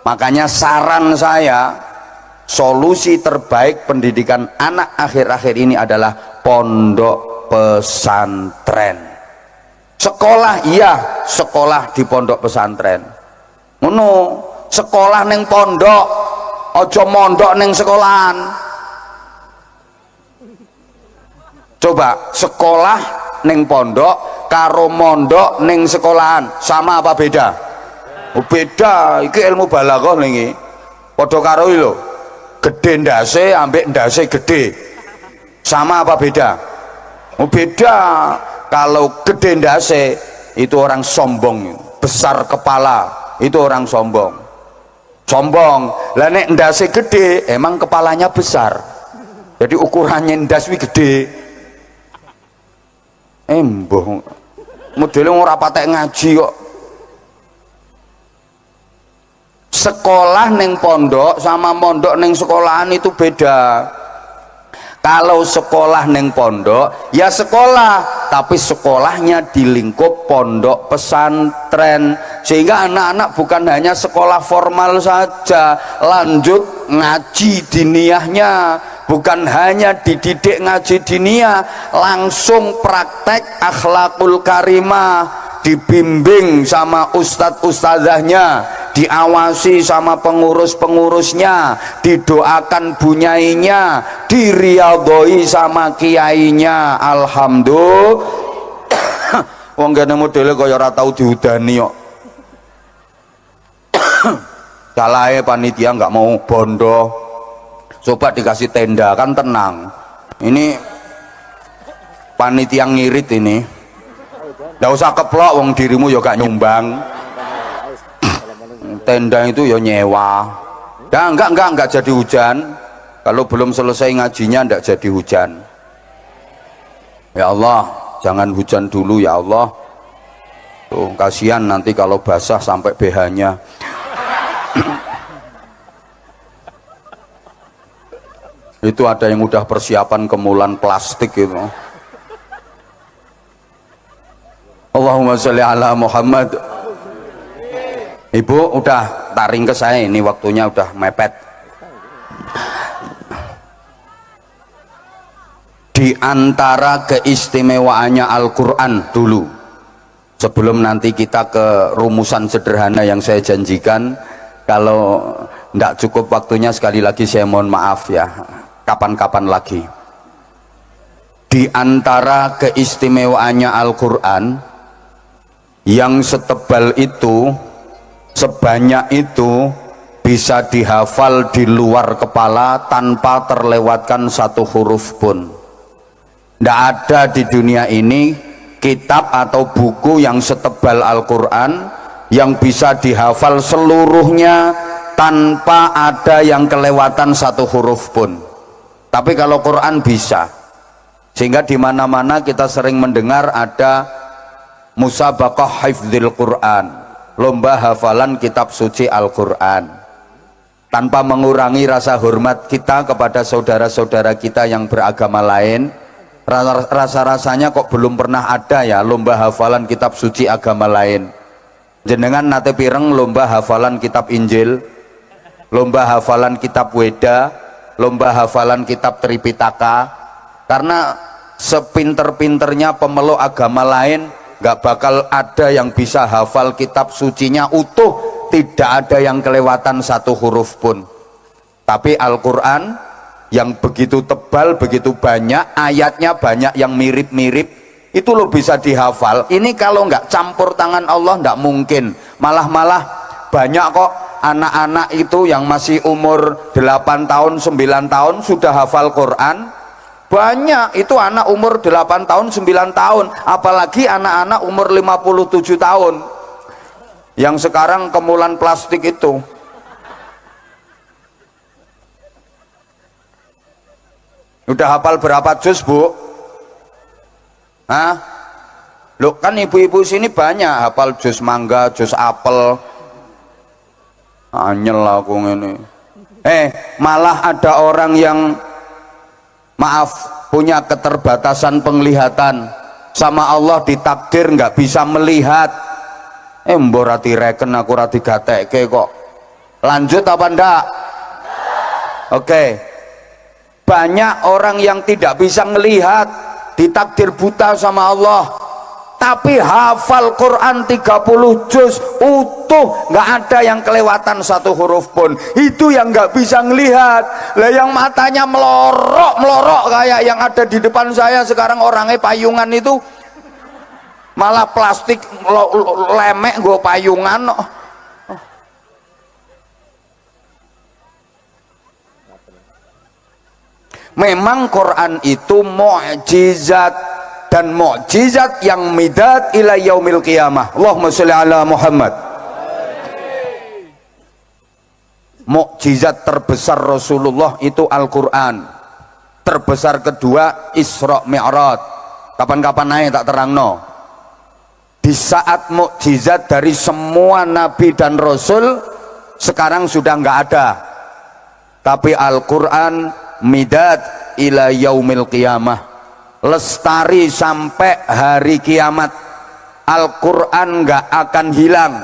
Makanya saran saya, solusi terbaik pendidikan anak akhir-akhir ini adalah pondok pesantren. Sekolah iya, sekolah di pondok pesantren. Ngono, sekolah neng pondok, ojo mondok neng sekolahan. Coba sekolah neng pondok karo mondok neng sekolahan sama apa beda? Oh, beda. Iki ilmu balaghah niki. Padha karo iki lho. Gedhe ndase ambek ndase gedhe. Sama apa beda? Oh, beda. Kalau gede ndase itu orang sombong, besar kepala itu orang sombong. Lah nek ndase gede emang kepalanya besar, jadi ukurannya ndas wi gede. Mboh modele ora patek ngaji kok. Sekolah neng pondok sama mondok neng sekolahan itu beda. Kalau sekolah neng pondok ya sekolah, tapi sekolahnya di lingkup pondok pesantren, sehingga anak-anak bukan hanya sekolah formal saja, lanjut ngaji diniyahnya, bukan hanya dididik ngaji diniyah, langsung praktek akhlakul karimah, dibimbing sama ustadz-ustadzahnya, diawasi sama pengurus-pengurusnya, didoakan bunyainya, diriyadhoi sama kiainya. Alhamdulillah. Wong kene modele kaya ora tau diudani kok. Salahe panitia nggak mau bondo, coba dikasih tenda kan tenang. Ini panitia ngirit ini. Nggak usah keplok, wong dirimu ya gak nyumbang. Tenda itu ya nyewa. Ya enggak jadi hujan. Kalau belum selesai ngajinya enggak jadi hujan. Ya Allah, jangan hujan dulu ya Allah. Tuh, kasihan nanti kalau basah sampai BH-nya. Itu ada yang udah persiapan kemulan plastik itu. Allahumma sholli ala Muhammad. Ibu udah taring ke saya, ini waktunya udah mepet. Di antara keistimewaannya Al-Quran dulu, sebelum nanti kita ke rumusan sederhana yang saya janjikan, kalau tidak cukup waktunya sekali lagi saya mohon maaf ya, kapan-kapan lagi. Di antara keistimewaannya Al-Quran, yang setebal itu, sebanyak itu, bisa dihafal di luar kepala tanpa terlewatkan satu huruf pun. Tidak ada di dunia ini kitab atau buku yang setebal Al-Quran yang bisa dihafal seluruhnya tanpa ada yang kelewatan satu huruf pun. Tapi kalau Quran bisa, sehingga di mana-mana kita sering mendengar ada musabaqah hifdzil Quran, lomba hafalan kitab suci Al-Quran, tanpa mengurangi rasa hormat kita kepada saudara-saudara kita yang beragama lain. Rasa-rasanya kok belum pernah ada ya lomba hafalan kitab suci agama lain. Jenengan nate pireng lomba hafalan kitab Injil, lomba hafalan kitab Weda, lomba hafalan kitab Tripitaka? Karena sepinter-pinternya pemeluk agama lain gak bakal ada yang bisa hafal kitab sucinya utuh, tidak ada yang kelewatan satu huruf pun. Tapi Al-Quran yang begitu tebal, begitu banyak, ayatnya banyak yang mirip-mirip, itu lo bisa dihafal. Ini kalau nggak campur tangan Allah nggak mungkin. Malah banyak kok anak-anak itu yang masih umur 8 tahun, 9 tahun sudah hafal Quran. Banyak itu anak umur 8 tahun, 9 tahun, apalagi anak-anak umur 57 tahun yang sekarang kemulan plastik itu. Udah hafal berapa juz, Bu? Hah? Loh, kan ibu-ibu sini banyak hafal juz mangga, juz apel. Anyel aku ini. Malah ada orang yang maaf punya keterbatasan penglihatan, sama Allah ditakdir nggak bisa melihat. Mbok rati reken aku rati gatekke kok. Lanjut apa ndak? Oke. Banyak orang yang tidak bisa melihat, ditakdir buta sama Allah, tapi hafal Quran 30 juz utuh, nggak ada yang kelewatan satu huruf pun. Itu yang nggak bisa ngelihat. Lah yang matanya melorok kayak yang ada di depan saya sekarang, orangnya payungan itu malah plastik lemek gue payungan. Memang Quran itu mukjizat, dan mukjizat yang midad ila yaumil qiyamah. Allahumma sholli ala Muhammad. Mukjizat terbesar Rasulullah itu Al-Quran. Terbesar kedua Isra Mi'raj. Kapan-kapan aja tak terangno. Di saat mukjizat dari semua nabi dan rasul sekarang sudah nggak ada, tapi Al-Quran midad ila yaumil qiyamah, lestari sampai hari kiamat. Al-Quran nggak akan hilang,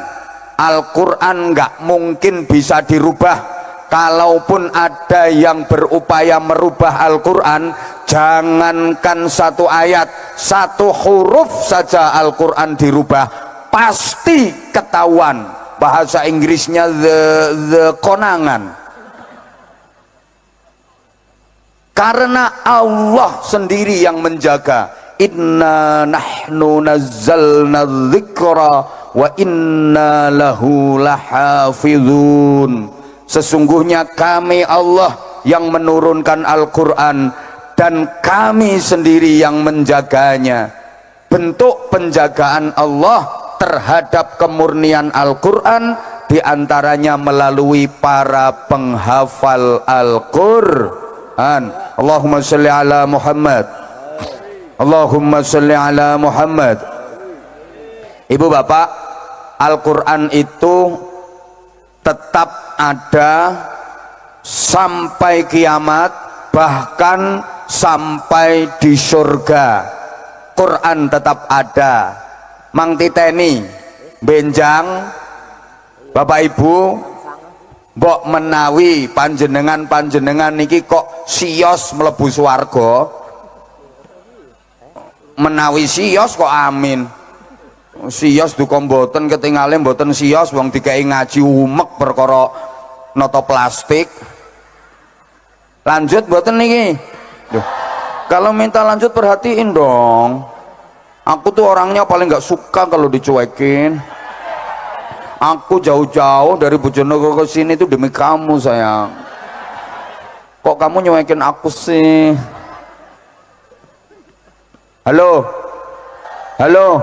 Al-Quran nggak mungkin bisa dirubah. Kalaupun ada yang berupaya merubah Al-Quran, jangankan satu ayat, satu huruf saja Al-Quran dirubah, pasti ketahuan. Bahasa Inggrisnya the konangan. Karena Allah sendiri yang menjaga. Inna nahnu nazzalna dzikra wa inna lahu lahafizun. Sesungguhnya kami Allah yang menurunkan Al-Quran dan kami sendiri yang menjaganya. Bentuk penjagaan Allah terhadap kemurnian Al-Quran diantaranya melalui para penghafal Al-Quran. Allahumma sholli ala Muhammad. Allahumma sholli ala Muhammad. Ibu bapak, Al-Quran itu tetap ada sampai kiamat bahkan sampai di surga Quran tetap ada. Mang titeni benjang Bapak Ibu, mbok menawi panjenengan niki kok sios mlebu swarga, menawi sios kok amin, sios duka mboten ketingale mboten sios wong dikai ngaji umek perkara nata plastik. Lanjut mboten niki. Duh, kalau minta lanjut perhatiin dong, aku tuh orangnya paling nggak suka kalau dicuekin. Aku jauh-jauh dari Bojonegoro ke sini tuh demi kamu sayang. Kok kamu nyuekin aku sih? Halo, halo,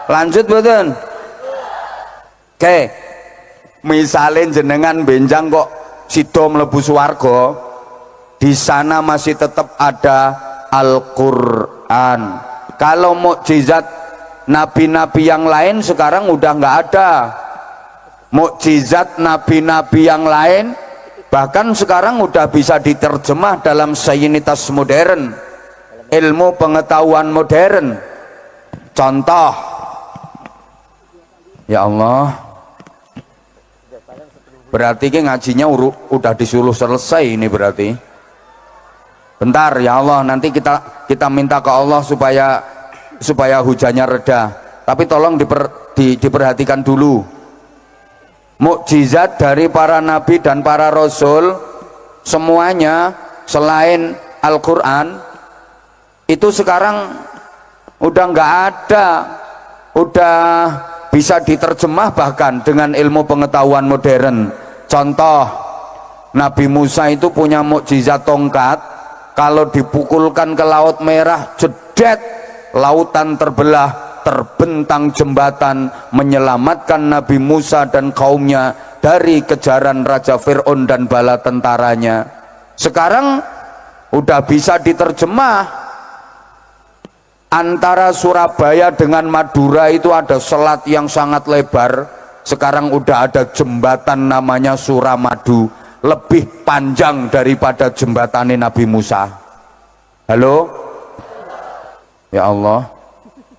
lanjut betul. Oke, misalnya jenengan benjang kok sido mlebu swarga, di sana masih tetap ada Al-Quran. Kalau mukjizat nabi-nabi yang lain sekarang udah nggak ada. Mukjizat nabi-nabi yang lain bahkan sekarang udah bisa diterjemah dalam sainitas modern, ilmu pengetahuan modern. Contoh, ya Allah, berarti ngajinya udah disuruh selesai ini berarti. Bentar ya Allah, nanti kita minta ke Allah supaya hujannya reda, tapi tolong diperhatikan dulu. Mukjizat dari para nabi dan para rasul semuanya selain Al-Quran itu sekarang udah nggak ada, udah bisa diterjemah bahkan dengan ilmu pengetahuan modern. Contoh, Nabi Musa itu punya mukjizat tongkat, kalau dipukulkan ke Laut Merah jedet, lautan terbelah, terbentang jembatan menyelamatkan Nabi Musa dan kaumnya dari kejaran Raja Fir'aun dan bala tentaranya. Sekarang udah bisa diterjemah, antara Surabaya dengan Madura itu ada selat yang sangat lebar, sekarang udah ada jembatan namanya Suramadu, lebih panjang daripada jembatan Nabi Musa. Halo, ya Allah.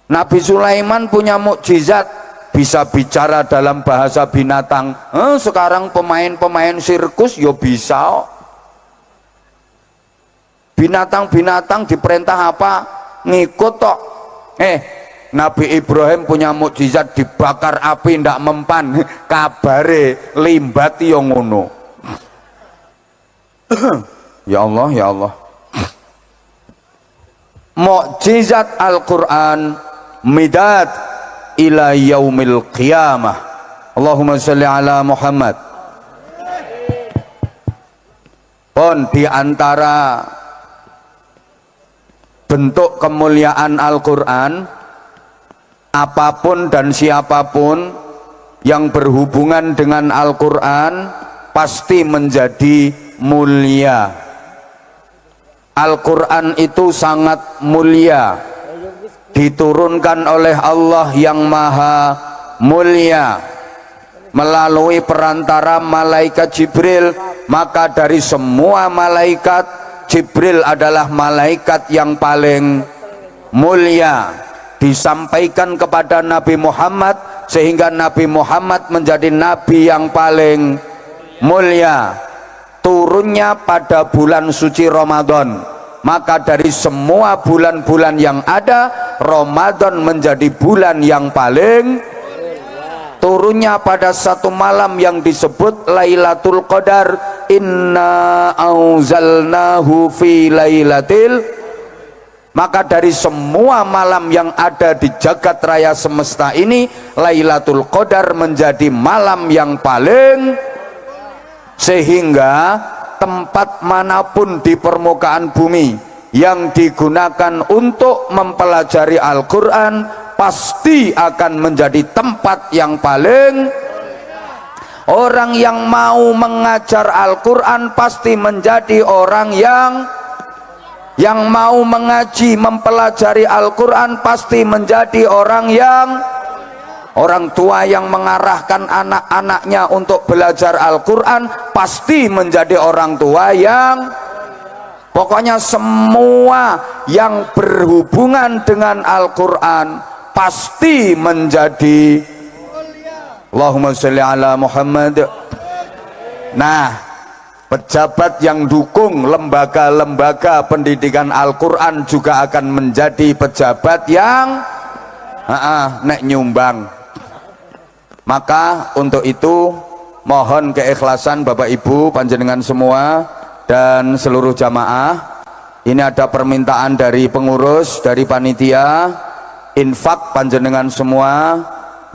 Nabi Sulaiman punya mukjizat, bisa bicara dalam bahasa binatang. Sekarang pemain-pemain sirkus yo bisa. Binatang-binatang diperintah apa? Ngikut tok. Nabi Ibrahim punya mukjizat, dibakar api ndak mempan. Kabare limbati yo ngono. Ya Allah, ya Allah. Mukjizat Al-Quran midad ila yaumil qiyamah. Allahumma sholli ala Muhammad. Pun diantara bentuk kemuliaan Al-Quran, apapun dan siapapun yang berhubungan dengan Al-Quran pasti menjadi mulia. Al-Quran itu sangat mulia, diturunkan oleh Allah yang maha mulia melalui perantara malaikat Jibril. Maka dari semua malaikat, Jibril adalah malaikat yang paling mulia, disampaikan kepada Nabi Muhammad sehingga Nabi Muhammad menjadi nabi yang paling mulia. Turunnya pada bulan suci Ramadan, maka dari semua bulan-bulan yang ada, Ramadan menjadi bulan yang paling. Turunnya pada satu malam yang disebut Lailatul Qadar, inna auzalnahu fi lailatil. Maka dari semua malam yang ada di jagat raya semesta ini, Lailatul Qadar menjadi malam yang paling. Sehingga tempat manapun di permukaan bumi yang digunakan untuk mempelajari Al-Quran pasti akan menjadi tempat yang paling. Orang yang mau mengajar Al-Quran pasti menjadi orang yang mau mengaji, mempelajari Al-Quran pasti menjadi orang yang. Orang tua yang mengarahkan anak-anaknya untuk belajar Al-Quran pasti menjadi orang tua yang. Pokoknya semua yang berhubungan dengan Al-Quran pasti menjadi Allahumma sholli ala Muhammad. Nah, pejabat yang dukung lembaga-lembaga pendidikan Al-Quran juga akan menjadi pejabat yang nek nyumbang. Maka untuk itu mohon keikhlasan Bapak Ibu panjenengan semua dan seluruh jamaah. Ini ada permintaan dari pengurus, dari panitia, infak panjenengan semua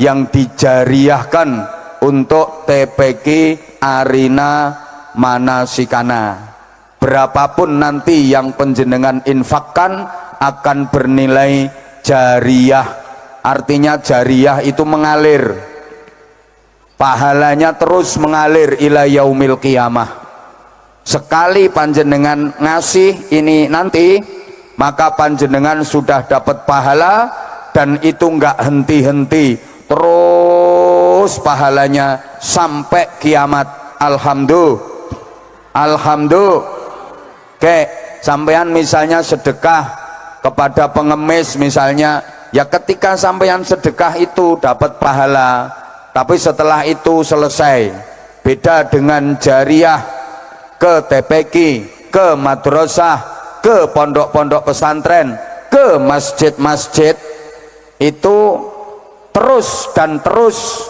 yang dijariahkan untuk TPQ Arina Manasikana. Berapapun nanti yang panjenengan infakkan akan bernilai jariah. Artinya jariah itu mengalir, pahalanya terus mengalir ila yaumil qiyamah. Sekali panjenengan ngasih ini nanti, maka panjenengan sudah dapat pahala, dan itu enggak henti-henti, terus pahalanya sampai kiamat. Alhamdulillah. Sampean misalnya sedekah kepada pengemis misalnya, ya ketika sampean sedekah itu dapat pahala, tapi setelah itu selesai. Beda dengan jariah ke TPQ, ke madrasah, ke pondok-pondok pesantren, ke masjid-masjid, itu terus dan terus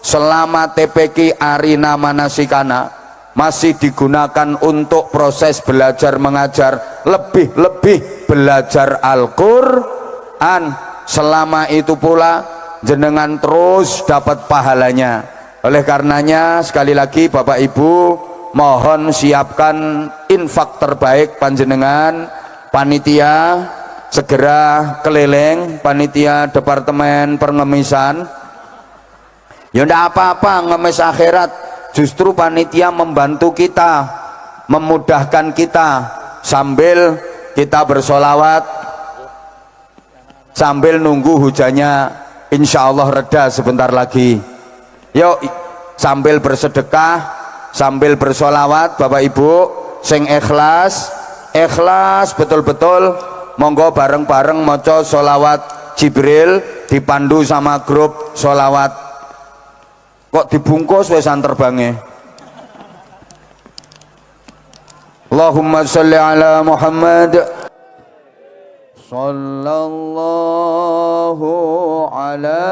selama TPQ Arina Manasikana masih digunakan untuk proses belajar mengajar, lebih-lebih belajar Al-Quran. Selama itu pula jenengan terus dapat pahalanya. Oleh karenanya sekali lagi Bapak Ibu, mohon siapkan infak terbaik panjenengan. Panitia segera keliling, panitia departemen pengemisan. Ya ndak apa-apa ngemis akhirat, justru panitia membantu kita, memudahkan kita sambil kita bersolawat, sambil nunggu hujannya insya Allah reda sebentar lagi. Yuk sambil bersedekah, sambil bersolawat Bapak Ibu sing ikhlas betul-betul, monggo bareng-bareng maca solawat Jibril dipandu sama grup solawat. Kok dibungkus wesan terbangnya. Allahumma sholli ala Muhammad. Sallallahu ala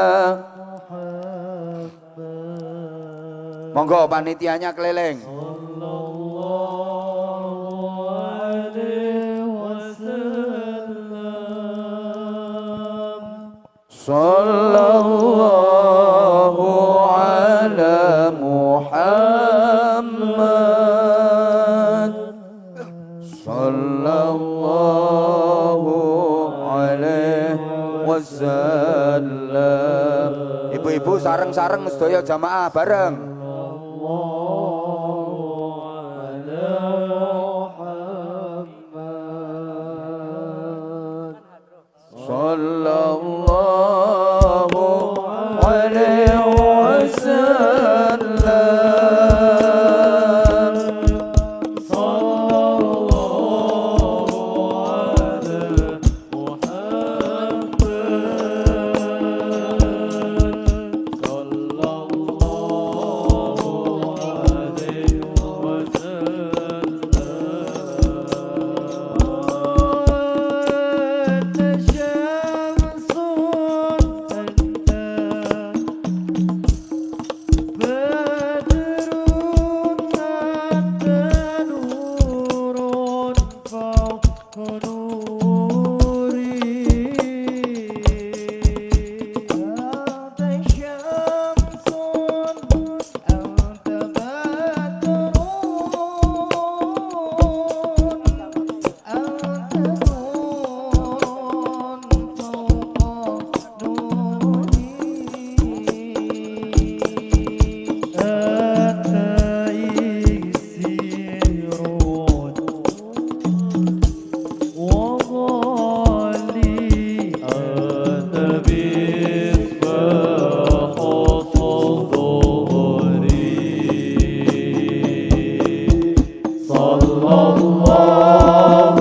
Muhammad. Monggo panitianya keliling. Sallallahu ala Muhammad. Sallallahu alaihi wasallam. Ibu-ibu sareng-sareng sedaya jamaah bareng. Sallallahu alaihi wasallam. Sallallahu alaihi Muhammad. Sallallahu alaihi Allah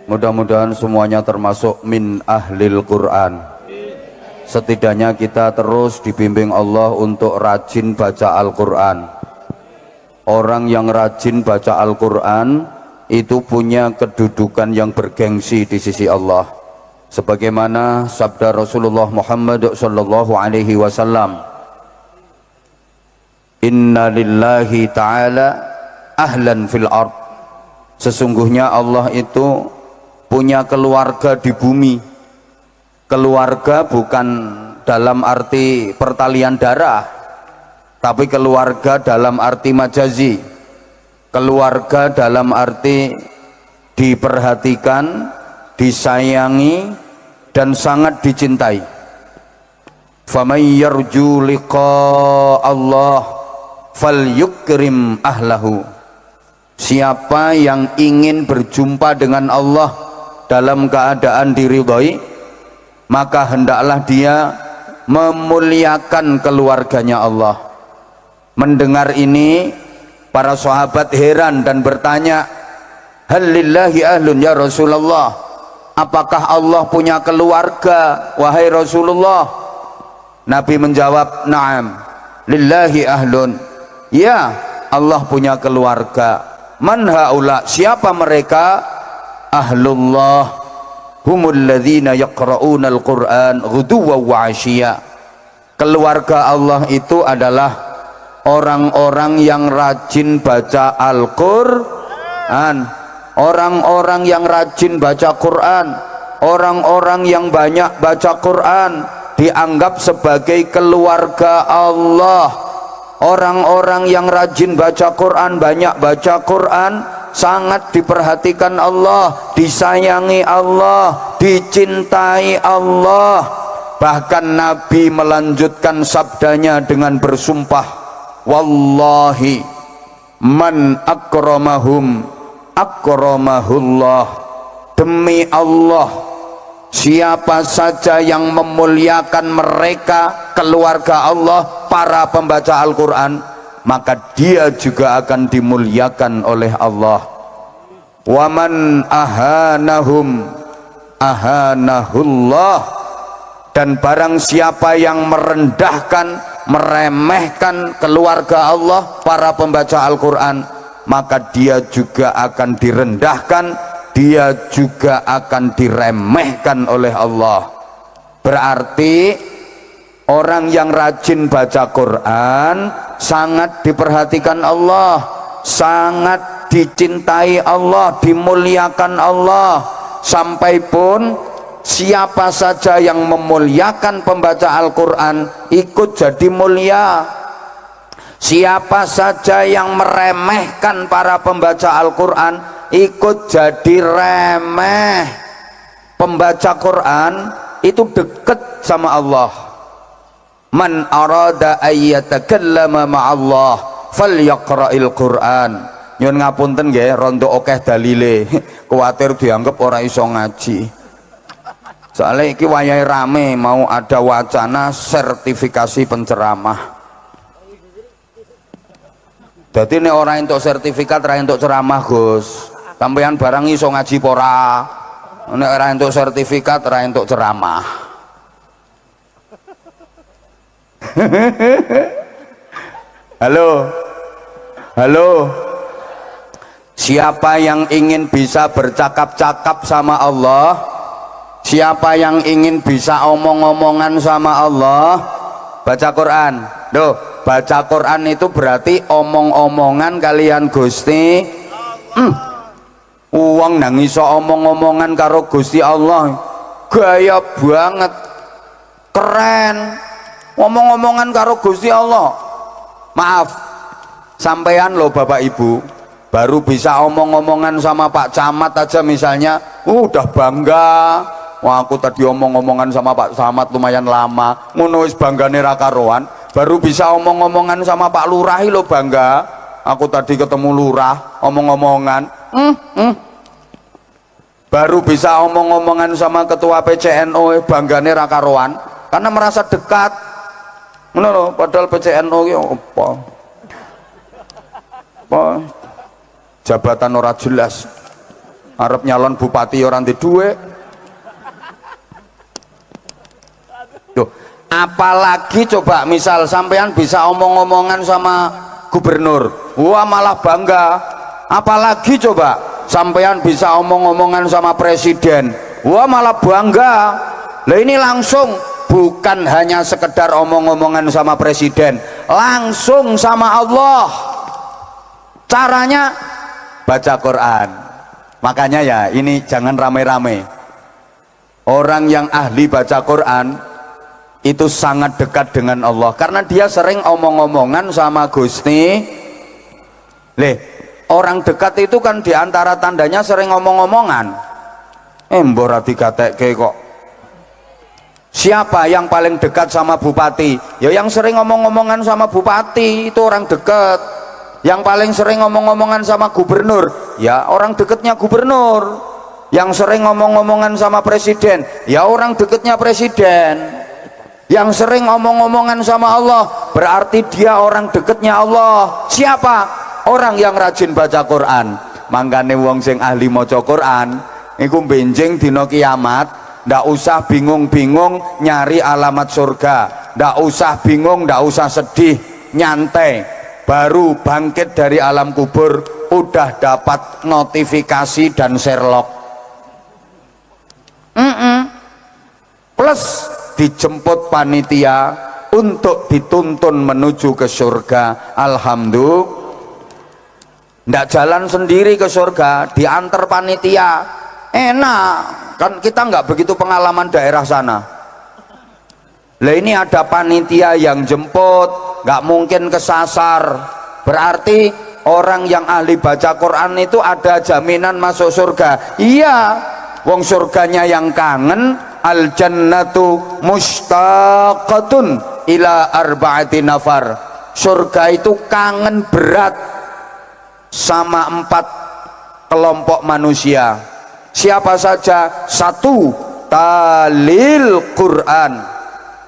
Mudah-mudahan semuanya termasuk min ahlil Quran. Setidaknya kita terus dibimbing Allah untuk rajin baca Al-Quran. Orang yang rajin baca Al-Quran itu punya kedudukan yang bergengsi di sisi Allah. Sebagaimana sabda Rasulullah Muhammad sallallahu alaihi wasallam, Inna lillahi ta'ala ahlan fil ard. Sesungguhnya Allah itu punya keluarga di bumi. Keluarga bukan dalam arti pertalian darah, tapi keluarga dalam arti majazi. Keluarga dalam arti diperhatikan, disayangi, dan sangat dicintai. Faman yarju liqa Allah falyukrim ahlahu. Siapa yang ingin berjumpa dengan Allah dalam keadaan diridhai, maka hendaklah dia memuliakan keluarganya Allah. Mendengar ini, para sahabat heran dan bertanya, hal lillahi ahlun ya Rasulullah, apakah Allah punya keluarga wahai Rasulullah? Nabi menjawab, na'am, lillahi ahlun. Ya, Allah punya keluarga. Man haula, siapa mereka? Ahlullah humul ladzina yaqra'una al-Qur'an ghuduwwan wa 'ashiyya. Keluarga Allah itu adalah orang-orang yang rajin baca Al-Qur'an, orang-orang yang rajin baca Quran, orang-orang yang banyak baca Quran dianggap sebagai keluarga Allah. Orang-orang yang rajin baca Quran, banyak baca Quran, sangat diperhatikan Allah, disayangi Allah, dicintai Allah. Bahkan Nabi melanjutkan sabdanya dengan bersumpah, wallahi man akramahum akramahullah. Demi Allah, siapa saja yang memuliakan mereka, keluarga Allah, para pembaca Al-Quran, maka dia juga akan dimuliakan oleh Allah. Waman ahanahum ahanahullah. Dan barang siapa yang merendahkan, meremehkan keluarga Allah, para pembaca Al-Quran, maka dia juga akan direndahkan, dia juga akan diremehkan oleh Allah. Berarti Orang yang rajin baca Quran sangat diperhatikan Allah, sangat dicintai Allah, dimuliakan Allah. Sampai pun siapa saja yang memuliakan pembaca Al-Quran ikut jadi mulia. Siapa saja yang meremehkan para pembaca Al-Quran ikut jadi remeh. Pembaca Quran itu dekat sama Allah. Man arada ayyatakallama ma'allah falyaqra'il Qur'an. Nyun ngapunten nggih, rondo akeh dalile. Kuwatir dianggap ora iso ngaji. Soalnya iki wayahe rame mau ada wacana sertifikasi penceramah. Jadi nek ora entuk sertifikat, ora entuk ceramah, Gus. Sampeyan barang iso ngaji pora. Nek ora entuk sertifikat, ora entuk ceramah. Halo, halo. Siapa yang ingin bisa bercakap-cakap sama Allah, siapa yang ingin bisa omong-omongan sama Allah, baca Quran. Loh, baca Quran itu berarti omong-omongan kalian Gusti. Uang nang iso omong-omongan karo Gusti Allah, gaya banget, keren. Ngomong-ngomongan karo Gusti Allah. Maaf, sampean loh Bapak Ibu, baru bisa omong-omongan sama Pak Camat aja misalnya, udah bangga. Wah, aku tadi omong-omongan sama Pak Camat lumayan lama, ngono wis banggane ra karuan. Baru bisa omong-omongan sama Pak Lurah lo bangga. Aku tadi ketemu Lurah, omong-omongan. Baru bisa omong-omongan sama Ketua PCNO, banggane ra karuan, karena merasa dekat. Ngono lho, padahal PCNO ki apa? Jabatan ora jelas. Arep nyalon bupati ora ndek duwe. Tuh, apalagi coba misal sampean bisa omong-omongan sama gubernur. Wah, malah bangga. Apalagi coba sampean bisa omong-omongan sama presiden. Wah, malah bangga. Lah ini langsung bukan hanya sekedar omong-omongan sama presiden, langsung sama Allah. Caranya baca Quran. Makanya ya ini jangan rame-rame. Orang yang ahli baca Quran itu sangat dekat dengan Allah karena dia sering omong-omongan sama Gusti. Orang dekat itu kan diantara tandanya sering omong-omongan. Mbok ra digatekke kok. Siapa yang paling dekat sama bupati? Ya yang sering ngomong-ngomongan sama bupati, itu orang dekat. Yang paling sering ngomong-ngomongan sama gubernur, ya orang dekatnya gubernur. Yang sering ngomong-ngomongan sama presiden, ya orang dekatnya presiden. Yang sering ngomong-ngomongan sama Allah, berarti dia orang dekatnya Allah. Siapa? Orang yang rajin baca Quran. Mangkane wong sing ahli maca Quran iku benjing dina kiamat. Ndak usah bingung-bingung nyari alamat surga, ndak usah bingung, ndak usah sedih, nyantai. Baru bangkit dari alam kubur udah dapat notifikasi dan Sherlock. Plus dijemput panitia untuk dituntun menuju ke surga. Alhamdulillah. Ndak jalan sendiri ke surga, diantar panitia. Enak kan, kita nggak begitu pengalaman daerah sana. Lah ini ada panitia yang jemput, nggak mungkin kesasar. Berarti orang yang ahli baca Quran itu ada jaminan masuk surga. Iya, wong surganya yang kangen. Al jannatu mustaqatun ila arba'ati nafar. Surga itu kangen berat sama 4 kelompok manusia. Siapa saja? 1, talil Quran.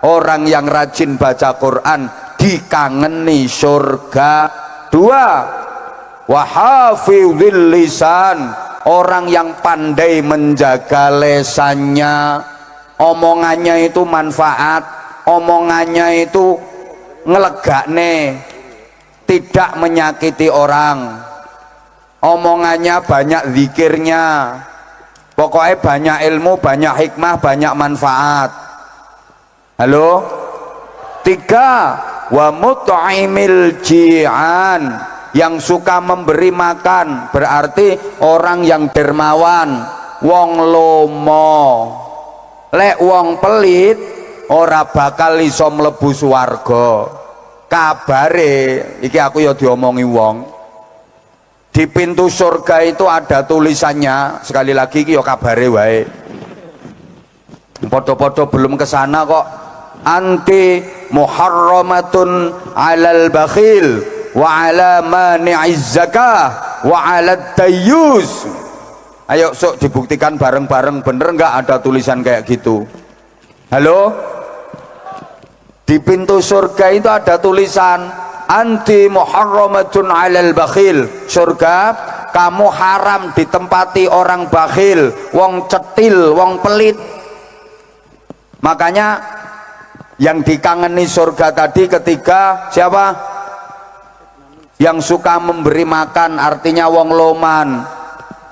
Orang yang rajin baca Quran dikangeni surga. 2, wahafizil lisan. Orang yang pandai menjaga lesannya, omongannya itu manfaat, omongannya itu ngelegakne, tidak menyakiti orang, omongannya banyak zikirnya. Pokoknya banyak ilmu, banyak hikmah, banyak manfaat. Halo? Tiga, wa mut'imil ji'an, yang suka memberi makan, berarti orang yang dermawan, wong lomo. Lek wong pelit ora bakal iso mlebu swarga. Kabare iki aku ya diomongi wong. Di pintu surga itu ada tulisannya, sekali lagi iki ya kabare wae. Podo-podo belum kesana kok. Anti muharramatun alal bakhil wa ala mani'iz zakah wa ala tayyus. Ayo sok dibuktikan bareng-bareng, bener nggak ada tulisan kayak gitu? Halo? Di pintu surga itu ada tulisan anti muharramatun alal bakhil. Surga kamu haram ditempati orang bakhil, wong cetil, wong pelit. Makanya yang dikangeni surga tadi ketiga siapa? Yang suka memberi makan, artinya wong loman.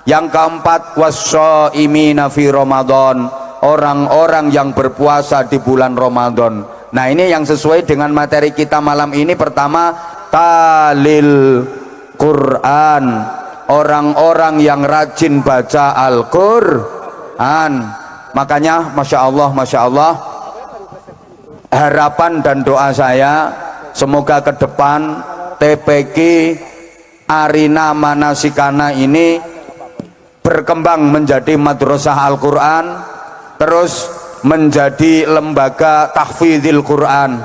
Yang keempat, was-shaimina fi Ramadan, orang-orang yang berpuasa di bulan Ramadan. Nah, ini yang sesuai dengan materi kita malam ini. Pertama, talil Quran, orang-orang yang rajin baca Al-Quran. Makanya Masya Allah, harapan dan doa saya semoga ke depan TPQ Arina Manasikana ini berkembang menjadi madrasah Al-Quran, terus menjadi lembaga tahfidzil Quran.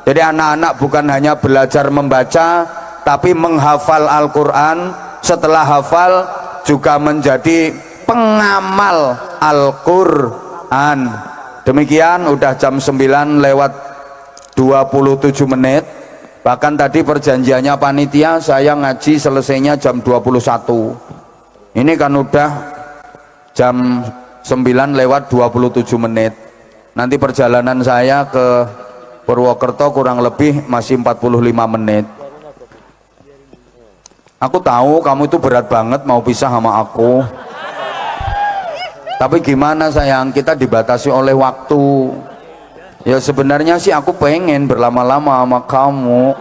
Jadi anak-anak bukan hanya belajar membaca, tapi menghafal Al-Quran. Setelah hafal juga menjadi pengamal Al-Quran. Demikian, udah jam 9 lewat 27 menit. Bahkan tadi perjanjiannya panitia saya ngaji selesainya jam 21. Ini kan udah jam 9 lewat 27 menit. Nanti perjalanan saya ke Purwokerto kurang lebih masih 45 menit. Aku tahu kamu itu berat banget mau pisah sama aku. Tapi gimana sayang, kita dibatasi oleh waktu. Ya sebenarnya sih aku pengen berlama-lama sama kamu.